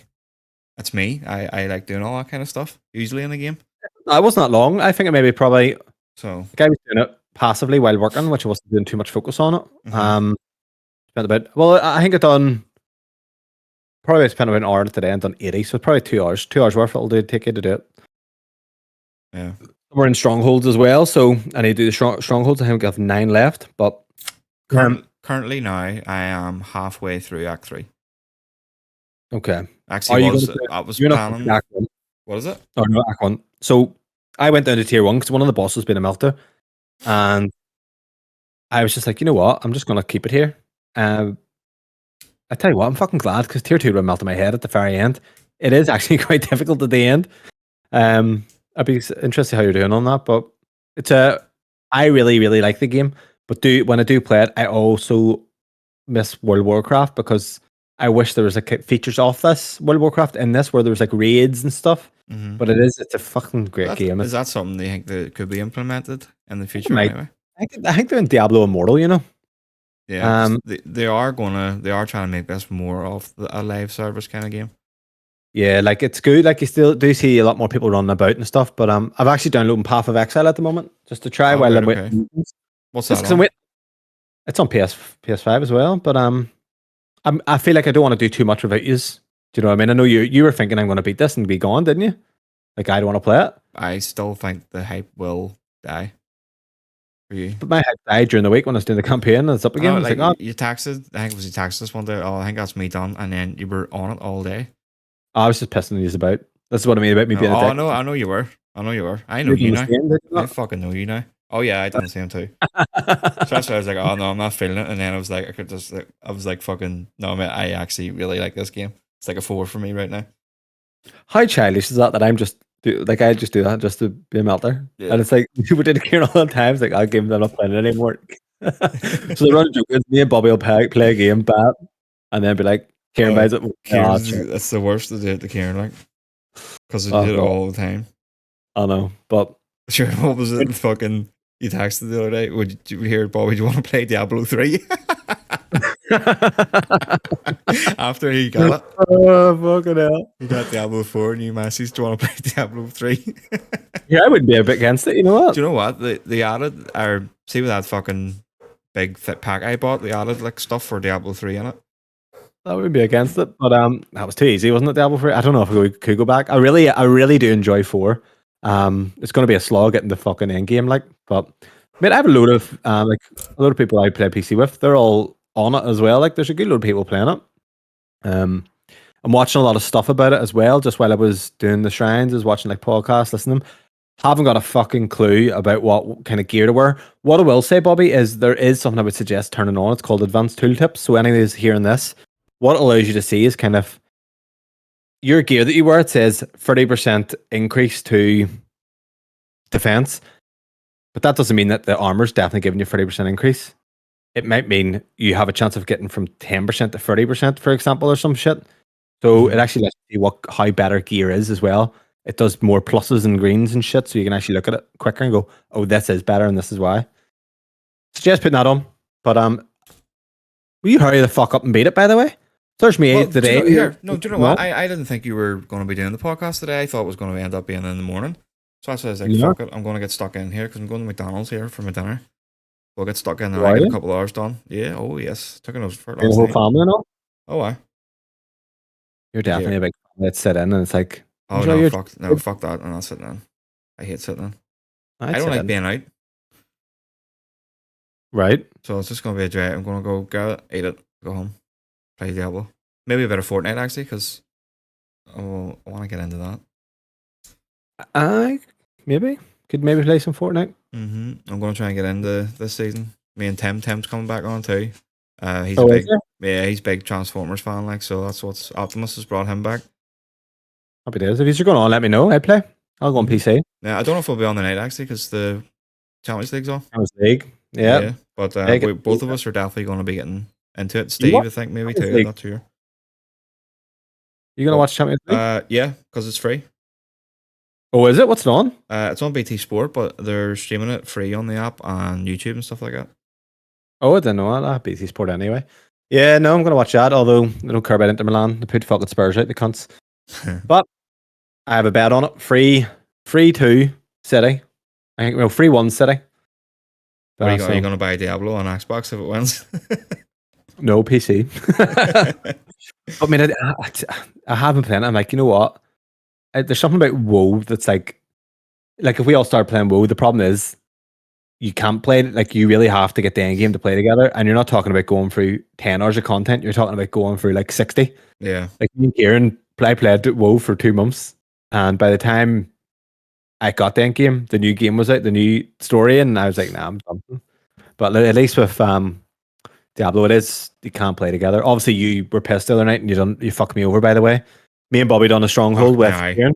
That's me. I like doing all that kind of stuff usually in the game. I wasn't that long. I think it maybe probably. So like, I was doing it passively while working, which I wasn't doing too much focus on it. Spent about. Well, I think I done. Probably spent about an hour today and done 80, so probably 2 hours. 2 hours worth it'll take you to do it. Yeah. We're in strongholds as well, so I need to do the strongholds. I think I have 9 left, but currently now I am halfway through Act 3. Okay. Actually, I was planning. Act 1? What is it? Oh no, Act 1. So I went down to tier 1 because one of the bosses has been a melter, and I was just like, you know what? I'm just gonna keep it here. I tell you what, I'm fucking glad because tier 2 would melt in my head at the very end. It is actually quite difficult at the end. I'd be interested how you're doing on that, but I really, really like the game. But when I do play it, I also miss World of Warcraft because I wish there was like features of this World of Warcraft in this where there was like raids and stuff. Mm-hmm. But it's a fucking great game. Is that something they think that could be implemented in the future anyway? I think they're in Diablo Immortal, you know. Yeah, they are trying to make this more of a live service kind of game. Yeah, like it's good. Like you still do see a lot more people running about and stuff. But I've actually downloaded Path of Exile at the moment just to try Oh, while right, I'm okay. waiting. What's Just that because I'm on? waiting. It's on PS5 as well. But I feel like I don't want to do too much without yous. Do you know what I mean? I know you were thinking I'm going to beat this and be gone, didn't you? Like I don't want to play it. I still think the hype will die for you. But my head died during the week when I was doing the campaign and it's up I again. know, It's like like, oh, you texted. I think it was you texted us one day. Oh, I think that's me done, and then you were on it all day. I was just pissing you about. That's what I mean about me being a dick. No, I know you were. I know you were. I know You're you doing the now. same, did you I not? fucking know you now. Oh yeah, I done the same too. So that's why I was like, oh no, I'm not feeling it. And then I was like, I could just, like, I was like, fucking no, man, I actually really like this game. It's like a 4 for me right now. How childish is that? That I'm just like I just do that just to be a melter, Yeah. and it's like people did it here all the times. Like I'll give them not playing it anymore. So the run joke is me and Bobby will play a game, bat, and then be like, Kieran buys it. That's the worst to do it to Kieran, like, because they Oh do it god, all the time. I know, but Sure, what was it? Fucking, you texted the other day. Would you hear, Bobby? Do you want to play Diablo 3? After he got it, oh fucking hell. he got Diablo 4, new message. Do you want to play Diablo 3? Yeah, I would be a bit against it. You know what? Do you know what? They added, or see with that fucking big fit pack I bought, they added like stuff for Diablo 3 in it. I would be against it, but that was too easy, wasn't it? Diablo 3. I don't know if we could go back. I really do enjoy 4. It's going to be a slog getting the fucking end game, like. But I mean, I have a load of like a lot of people I play PC with. They're all on it as well. Like, there's a good load of people playing it. I'm watching a lot of stuff about it as well. Just while I was doing the shrines, I was watching like podcasts, listening to them. Haven't got a fucking clue about what kind of gear to wear. What I will say, Bobby, is there is something I would suggest turning on. It's called Advanced Tooltips. So anyone who's hearing this, what it allows you to see is kind of your gear that you wear. It says 30% increase to defense, but that doesn't mean that the armor's definitely giving you 30% increase. It might mean you have a chance of getting from 10% to 30%, for example, or some shit. So it actually lets you see how better gear is as well. It does more pluses and greens and shit, so you can actually look at it quicker and go, "Oh, this is better, and this is why." Suggest putting that on. But will you hurry the fuck up and beat it? By the way, search me Well, today. do you know what? I didn't think you were going to be doing the podcast today. I thought it was going to end up being in the morning. So that's why I was like, Yeah. fuck it, I'm going to get stuck in here because I'm going to McDonald's here for my dinner. We'll get stuck in and Why I get you? a couple of hours done. Yeah, oh yes. Took it for The last whole night. family and all. Oh, I. You're definitely a big fan. Let's sit in and it's like, Oh enjoy no, your fuck that. I'm not sitting in. I hate sitting in. I don't like being out. Right. So it's just going to be a drag. I'm going to go get it, eat it, go home, play Diablo. Maybe a bit of Fortnite actually, because I want to get into that. I could maybe play some Fortnite. I'm going to try and get into this season. Me and Tim's coming back on too. He's he's big Transformers fan, like, so that's what's Optimus has brought him back. Happy days. If you're going on, let me know. I'd play. I'll go on PC. Yeah, I don't know if we'll be on the night actually because the Champions League's on. Champions League. Yeah. But both of us are definitely going to be getting into it. Steve, I think maybe too. I'm not sure. You gonna watch Champions League? Yeah, because it's free. Oh, is it? What's it on? It's on BT Sport, but they're streaming it free on the app and YouTube and stuff like that. Oh, I didn't know that. I have BT Sport anyway. Yeah, no, I'm gonna watch that. Although I don't care about Inter Milan. They put fucking Spurs out, the cunts. But I have a bet on it. Free 2 City. I think 3-1 City. Are you going to buy Diablo on Xbox if it wins? No, PC. I mean, I haven't played it. I'm like, you know what? There's something about WoW that's like if we all start playing WoW, the problem is you can't play it. Like, you really have to get the end game to play together. And you're not talking about going through 10 hours of content. You're talking about going through like 60. Yeah. Like, me and Kieran played WoW for 2 months. And by the time I got the end game, the new game was out, the new story, and I was like, nah, I'm done. But at least with Diablo, it is, you can't play together. Obviously, you were pissed the other night and you fucked me over, by the way. Me and Bobby done a stronghold with Kieran.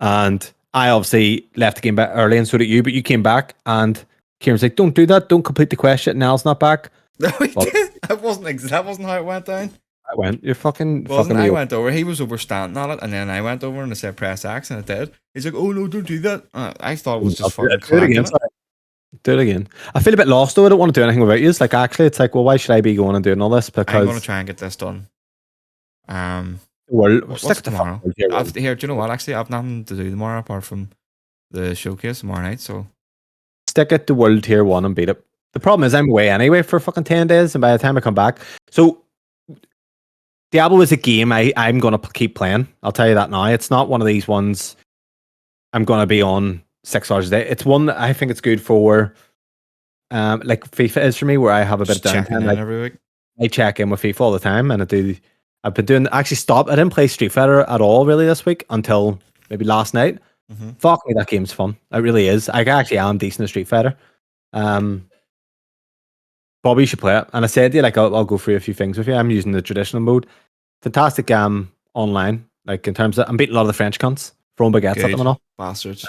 And I obviously left the game back early, and so did you, but you came back, and Kieran's like, don't do that, don't complete the question, Nell's not back. No, he did. That wasn't how it went down. I went, you're fucking I went over, he was over standing on it, and then I went over and I said press X, and it did. He's like, oh no, don't do that. I thought it was just fucking do it again. I feel a bit lost though. I don't want to do anything without you. It's like, actually, it's like, well, why should I be going and doing all this? Because I'm going to try and get this done. World, stick What's it to fucking tomorrow? World Tier 1. Here, do you know what? Actually, I've nothing to do tomorrow apart from the showcase tomorrow night. So Stick it to World Tier 1 and beat it. The problem is I'm away anyway for fucking 10 days, and by the time I come back, so Diablo is a game I'm going to keep playing. I'll tell you that now. It's not one of these ones I'm going to be on 6 hours a day. It's one that I think it's good for, like FIFA is for me, where I have a bit of just checking downtime. in Like, every week. I check in with FIFA all the time, and I've been doing, actually stopped. I didn't play Street Fighter at all really this week until maybe last night. Mm-hmm. Fuck me, that game's fun. It really is. I actually am decent at Street Fighter. Bobby, you should play it. And I said to you, like, I'll go through a few things with you. I'm using the traditional mode. Fantastic online. Like, in terms of, I'm beating a lot of the French cunts, throwing baguettes at them and all. Bastards.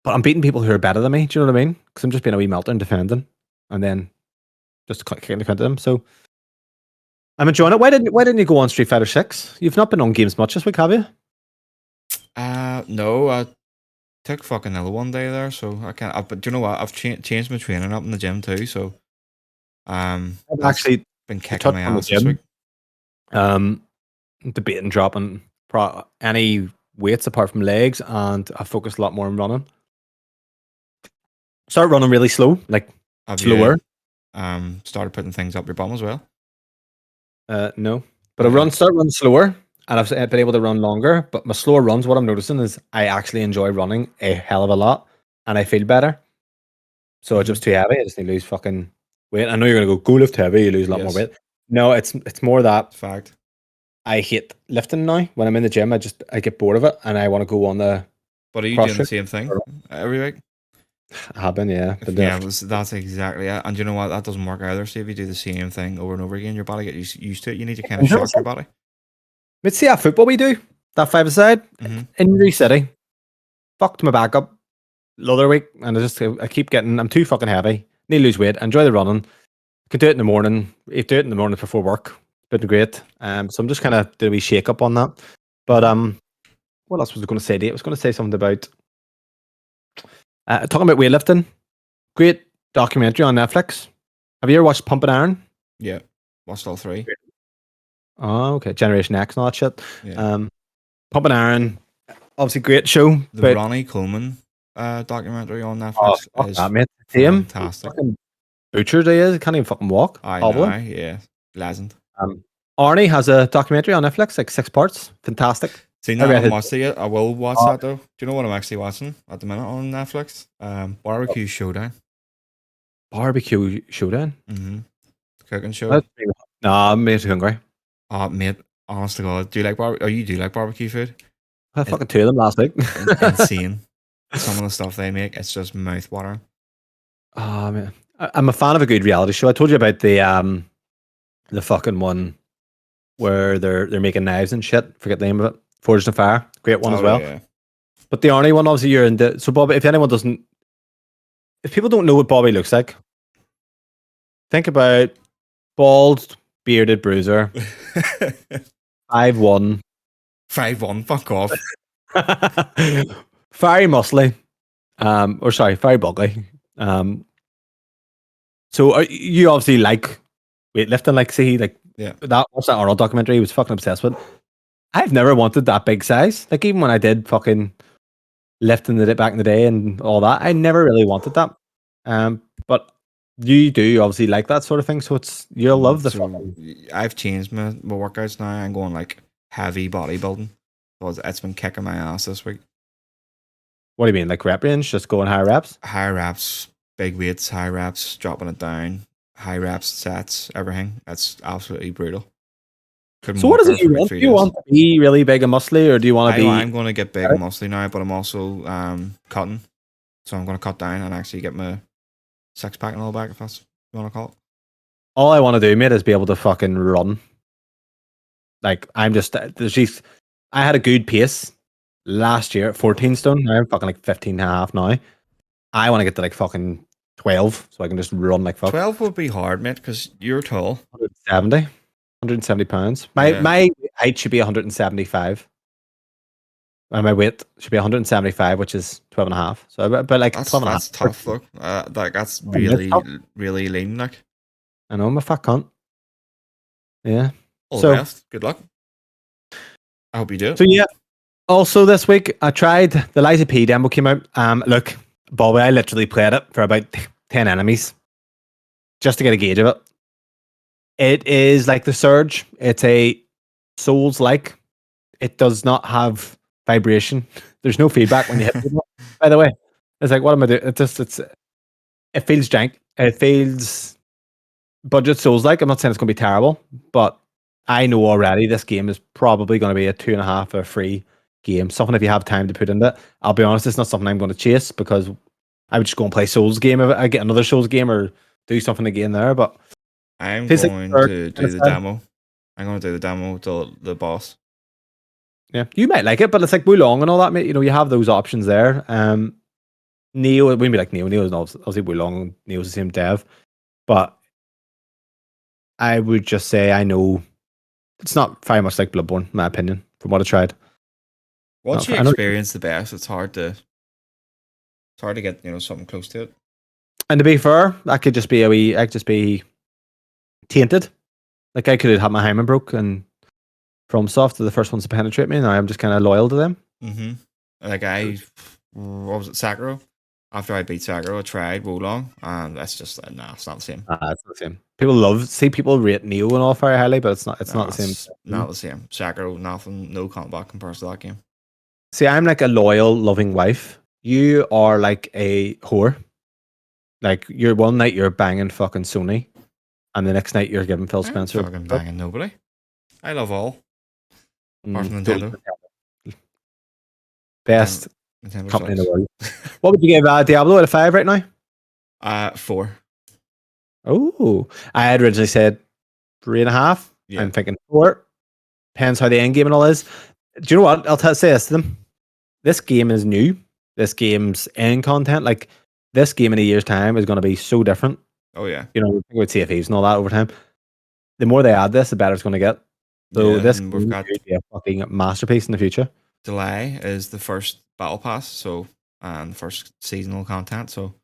But I'm beating people who are better than me. Do you know what I mean? Because I'm just being a wee melter defending, and then just kicking the cunt at them. So I'm enjoying it. Why didn't you go on Street Fighter 6? You've not been on games much this week, have you? No, I took fucking another one day there, so I can't. But do you know what? I've changed my training up in the gym too, so I've that's actually been kicking my on the ass this week. Debating dropping any weights apart from legs, and I focused a lot more on running. Start running really slow, like slower. Started putting things up your bum as well. No, but I start running slower, and I've been able to run longer. But my slower runs, what I'm noticing is I actually enjoy running a hell of a lot, and I feel better. So it's just too heavy. I just need to lose fucking weight. I know you're gonna go lift heavy, you lose a lot more weight. No, it's more that fact. I hate lifting now. When I'm in the gym, I get bored of it, and I want to go on the. But are you doing the same thing every week? I have been, yeah. But that's exactly it. And you know what? That doesn't work either. See, if you do the same thing over and over again, your body gets used to it. You need to kind of shock your body. Let's see how football we do. That 5-a-side. Injury City. Fucked my back up the other week, and I keep getting. I'm too fucking heavy. Need to lose weight. Enjoy the running. Can do it in the morning. If do it in the morning before work, it's been great. So I'm just kind of doing a wee shake up on that. But what else was I going to say to you? I was going to say something about talking about weightlifting. Great documentary on Netflix. Have you ever watched Pumping Iron? Yeah, watched all 3. Oh, okay. Generation X and all that shit. Yeah. Pumping Iron, obviously great show. The Ronnie Coleman documentary on Netflix is fantastic. Butcher he is. Can't even fucking walk. Yeah, legend. Arnie has a documentary on Netflix, like 6 parts. Fantastic. See, now I haven't watched it yet. I will watch that though. Do you know what I'm actually watching at the minute on Netflix? Barbecue Showdown. Barbecue Showdown? Mm-hmm. Cooking show. Nah, I'm made too hungry. Oh, mate, honest to God, do you like you do like barbecue food? I had fucking 2 of them last week. Insane. Some of the stuff they make, it's just mouth watering. Oh man, I'm a fan of a good reality show. I told you about the fucking one where they're making knives and shit. Forget the name of it. Forged in Fire, great one as well. Yeah. But the Arnie one, obviously, you're into. So Bobby, if people don't know what Bobby looks like, think about bald, bearded bruiser, 5'1". 5'1", fuck off. Very muscly, very bugly. So you obviously like weightlifting, like what's that Arnold documentary he was fucking obsessed with. I've never wanted that big size. Like even when I did fucking lifting back in the day and all that, I never really wanted that. But you do obviously like that sort of thing, so you'll love the fucking. I've changed my workouts now. I'm going like heavy bodybuilding. So it's been kicking my ass this week. What do you mean, like rep range? Just going higher reps? Higher reps, big weights, high reps, dropping it down, high reps, sets, everything. That's absolutely brutal. So what is it you want? Do you want to be really big and muscly, or do you want to be? I'm going to get big and muscly now, but I'm also cutting. So I'm going to cut down and actually get my 6-pack and all back, if that's what you want to call it. All I want to do, mate, is be able to fucking run. Like I had a good pace last year at 14 stone. I'm fucking like 15 and a half now. I want to get to like fucking 12, so I can just run like fuck. 12 would be hard, mate, because you're tall. 170 pounds. My height should be 175. And my weight should be 175, which is 12 and a half. So but like that's 12 and a half. That's tough, look. That's really lean, like. I know, I'm a fat cunt. Yeah. All the best. Good luck. I hope you do. So yeah. Also this week, I tried the Liza P demo came out. Look, Bobby, I literally played it for about 10 enemies just to get a gauge of it. It is like the Surge. It's a Souls-like. It does not have vibration. There's no feedback when you hit people. By the way, it's like, what am I doing? It feels jank. It feels budget Souls-like. I'm not saying it's going to be terrible, but I know already this game is probably going to be a 2.5 or free game. Something if you have time to put into it. I'll be honest, it's not something I'm going to chase because I would just go and play Souls game if I get another Souls game or do something again there. But I'm feels going like to do the demo. I'm going to do the demo to the boss. yeah, you might like it, but it's like Wulong long and all that, mate. You know, you have those options there. Neo, it wouldn't be like Neo. Neo is obviously Wulong. Neo's the same dev, but I would just say I know it's not very much like Bloodborne, in my opinion, from what I tried. Once you experience the best, it's hard to get something close to it. And to be fair, that could just be I could just be tainted. Like I could have had my hymen broke and FromSoft are the first ones to penetrate me, and I'm just kind of loyal to them. Mm-hmm. Like what was it, Sakura? After I beat Sakura, I tried Wulong, and that's just it's not the same. It's not the same. People rate Neo and all very highly, but it's not. It's not the same. It's not the same. Sakura, nothing, no combat compares to that game. See, I'm like a loyal, loving wife. You are like a whore. Like you're one night you're banging fucking Sony, and the next night you're giving Phil Spencer. I'm fucking banging nobody. I love all. Apart from Nintendo. Best Nintendo company in the world. What would you give Diablo out of 5 right now? 4. Oh, I had originally said 3.5. Yeah. I'm thinking 4. Depends how the end game and all is. Do you know what? I'll say this to them. This game is new. This game's end content, like this game in a year's time is going to be so different. Oh yeah. You know, with CFEs and all that over time. The more they add this, the better it's going to get. So this we've got to be a fucking masterpiece in the future. July is the first battle pass, so and the first seasonal content. So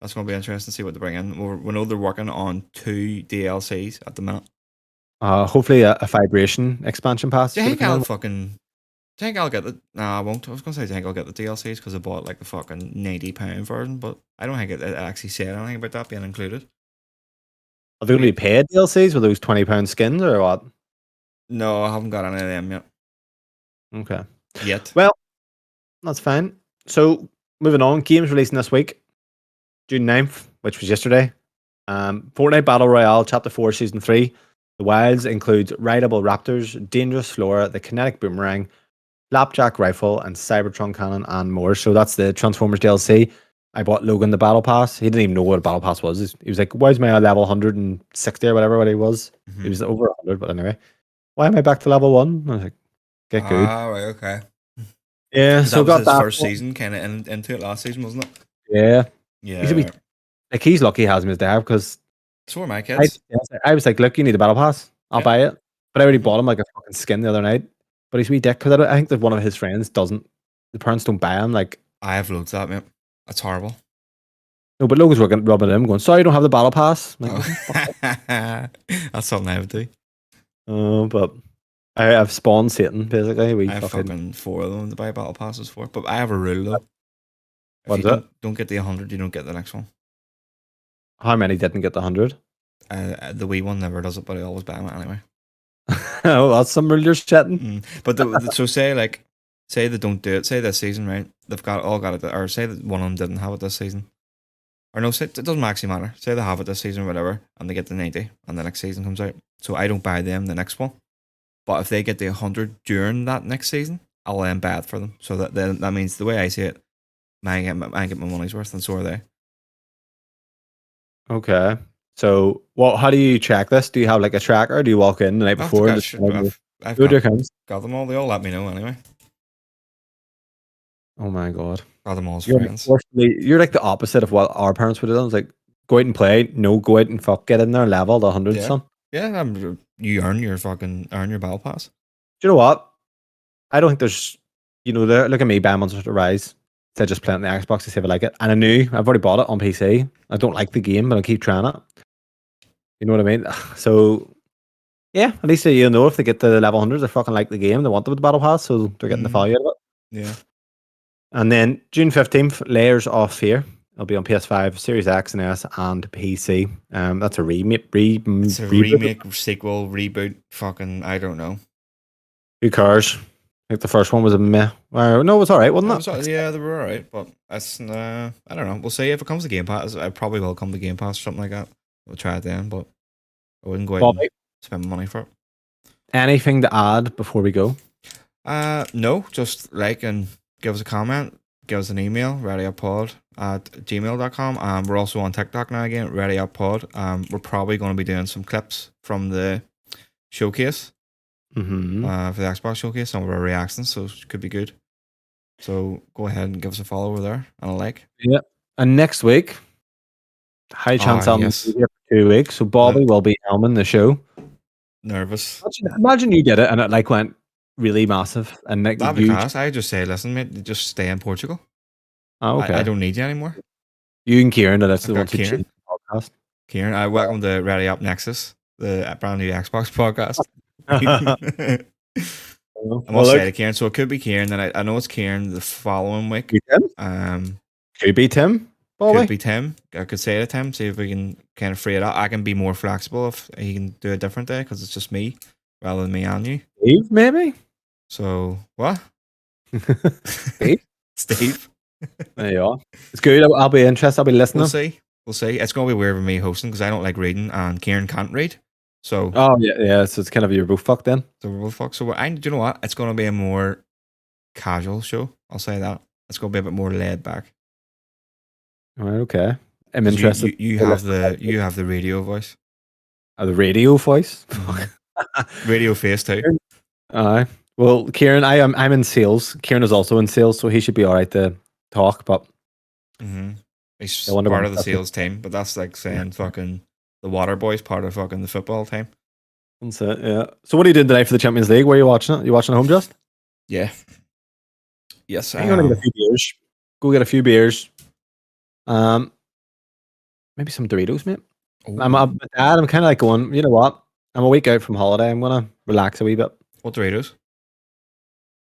that's going to be interesting to see what they bring in. We know they're working on 2 DLCs at the minute. Hopefully a vibration expansion pass. Do you think I'll get the? No, I won't. I was going to say, do you think I'll get the DLCs because I bought like the fucking £90 version, but I don't think it actually said anything about that being included. Are they going to be paid DLCs with those £20 skins or what? No, I haven't got any of them yet. Okay. Yet. Well, that's fine. So moving on, games releasing this week, June 9th, which was yesterday. Fortnite Battle Royale Chapter 4 Season 3. The wilds includes rideable raptors, dangerous flora, the kinetic boomerang, flapjack rifle, and Cybertron cannon, and more. So that's the Transformers DLC. I bought Logan the battle pass. He didn't even know what a battle pass was. He was like, "Why's my level 160 or whatever what he was?" He was over 100, but anyway, why am I back to level 1? I was like, "Get good." Ah, right, okay. Yeah, so that was got his that first season, kind of into it last season, wasn't it? Yeah, yeah. He's lucky he has him as dad because so are my kids. I was like, "Look, you need a battle pass. I'll buy it." But I already bought him like a fucking skin the other night. But he's wee dick because I think that one of his friends doesn't. The parents don't buy him. Like I have loads of that, mate. That's horrible. No, but Logan's rubbing at him, going, "Sorry, you don't have the battle pass." Like, that's something I would do. But I've spawned Satan basically. I have fucking 4 of them to buy battle passes for. But I have a rule though. What if you don't get the 100, you don't get the next one. How many didn't get the 100? The wee one never does it, but I always buy them anyway. Oh, that's some rule you're chatting. But so say they don't do it. Say this season, right? They've all got it, or say that one of them didn't have it this season. Or no, say, it doesn't actually matter. Say they have it this season or whatever, and they get the 90, and the next season comes out. So I don't buy them the next one. But if they get the 100 during that next season, I'll then buy it for them. So that means the way I see it, I get my money's worth, and so are they. Okay. So, how do you track this? Do you have like a tracker? Or do you walk in the night before? I've got them all. They all let me know anyway. Oh my god. Got them all as friends. You're like the opposite of what our parents would have done. It's like, go out and play. No, go out and get in there, level the 100 son. Yeah, you earn your battle pass. Do you know what? I don't think there's, look at me buying Monster Hunter Rise. Instead of just playing on the Xbox to see if I like it. And I knew I've already bought it on PC. I don't like the game, but I keep trying it. You know what I mean? So Yeah, at least you know if they get to the level 100s, they fucking like the game. They want the battle pass, so they're getting the value out of it. Yeah. And then June 15th, Layers of Fear. It'll be on PS5, Series X and S, and PC. That's a remake. It's a Reboot. remake, sequel, reboot. Fucking, I don't know. Who cares? I think the first one was a meh. No, it was alright, wasn't it? Yeah, they were alright, but that's I don't know. We'll see if it comes to Game Pass. I probably will come to Game Pass or something like that. We'll try it then, but I wouldn't go out and spend money for it. Anything to add before we go? No, just like and give us a comment, give us an email, readyuppod@gmail.com. We're also on TikTok now again, readyuppod. We're probably going to be doing some clips from the showcase. For the Xbox showcase, some of our reactions, so it could be good. So go ahead and give us a follow over there and a like. Yeah. And next week, high chance I'll be here for 2 weeks. So Bobby will be helming the show. Nervous. Imagine you did it and it like went really massive and like that'd be class. I just say, listen, mate, just stay in Portugal. Oh, okay. I don't need you anymore. You and Kieran, that's the one to Kieran. Podcast. Kieran, I welcome to Ready Up Nexus, the brand new Xbox podcast. I must say to Kieran, so it could be Kieran. Then I know it's Kieran the following week. Could be Tim. Bobby. Could be Tim. I could say to Tim, see if we can kind of free it up. I can be more flexible if he can do a different day because it's just me rather than me and you. Steve, maybe. So what? Steve. There you are. It's good. I'll be interested. I'll be listening. We'll see. It's going to be weird with me hosting because I don't like reading and Kieran can't read. So. Oh yeah. So it's kind of you're both fucked then. So we're both fucked. So do you know what? It's going to be a more casual show. I'll say that. It's going to be a bit more laid back. All right. Okay. I'm interested. You have the radio voice. The radio voice. Radio face too. Aye. Well, Kieran, I'm in sales. Kieran is also in sales, so he should be all right to talk. But he's part of the sales team. But that's like saying fucking the water boys part of fucking the football team. That's it. Yeah. So what are you doing today for the Champions League? Where are you watching it? You watching at home, just? Yeah. Yes. I'm gonna get a few beers. Go get a few beers. Maybe some Doritos, mate. I'm kind of like going. You know what? I'm a week out from holiday. I'm gonna relax a wee bit. What Doritos?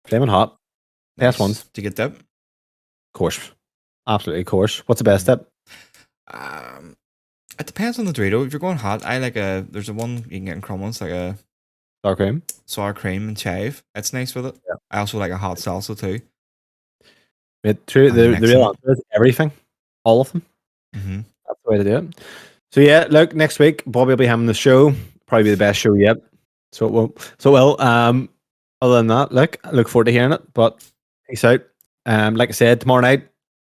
Flaming hot. Nice. Best ones. Do you get dip? Of course. Absolutely, of course. What's the best dip? It depends on the Dorito. If you're going hot, I like there's a one you can get in Cromwell's, like a sour cream and chive. It's nice with it. Yeah. I also like a hot salsa too. True. The real answer is everything. All of them. That's the way to do it. So yeah, look, next week Bobby will be having the show. Probably be the best show yet. So it won't. So well. Other than that, I look forward to hearing it. But peace out. Like I said, tomorrow night,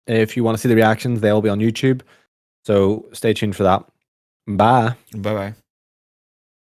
if you want to see the reactions, they'll be on YouTube. So stay tuned for that. Bye. Bye-bye.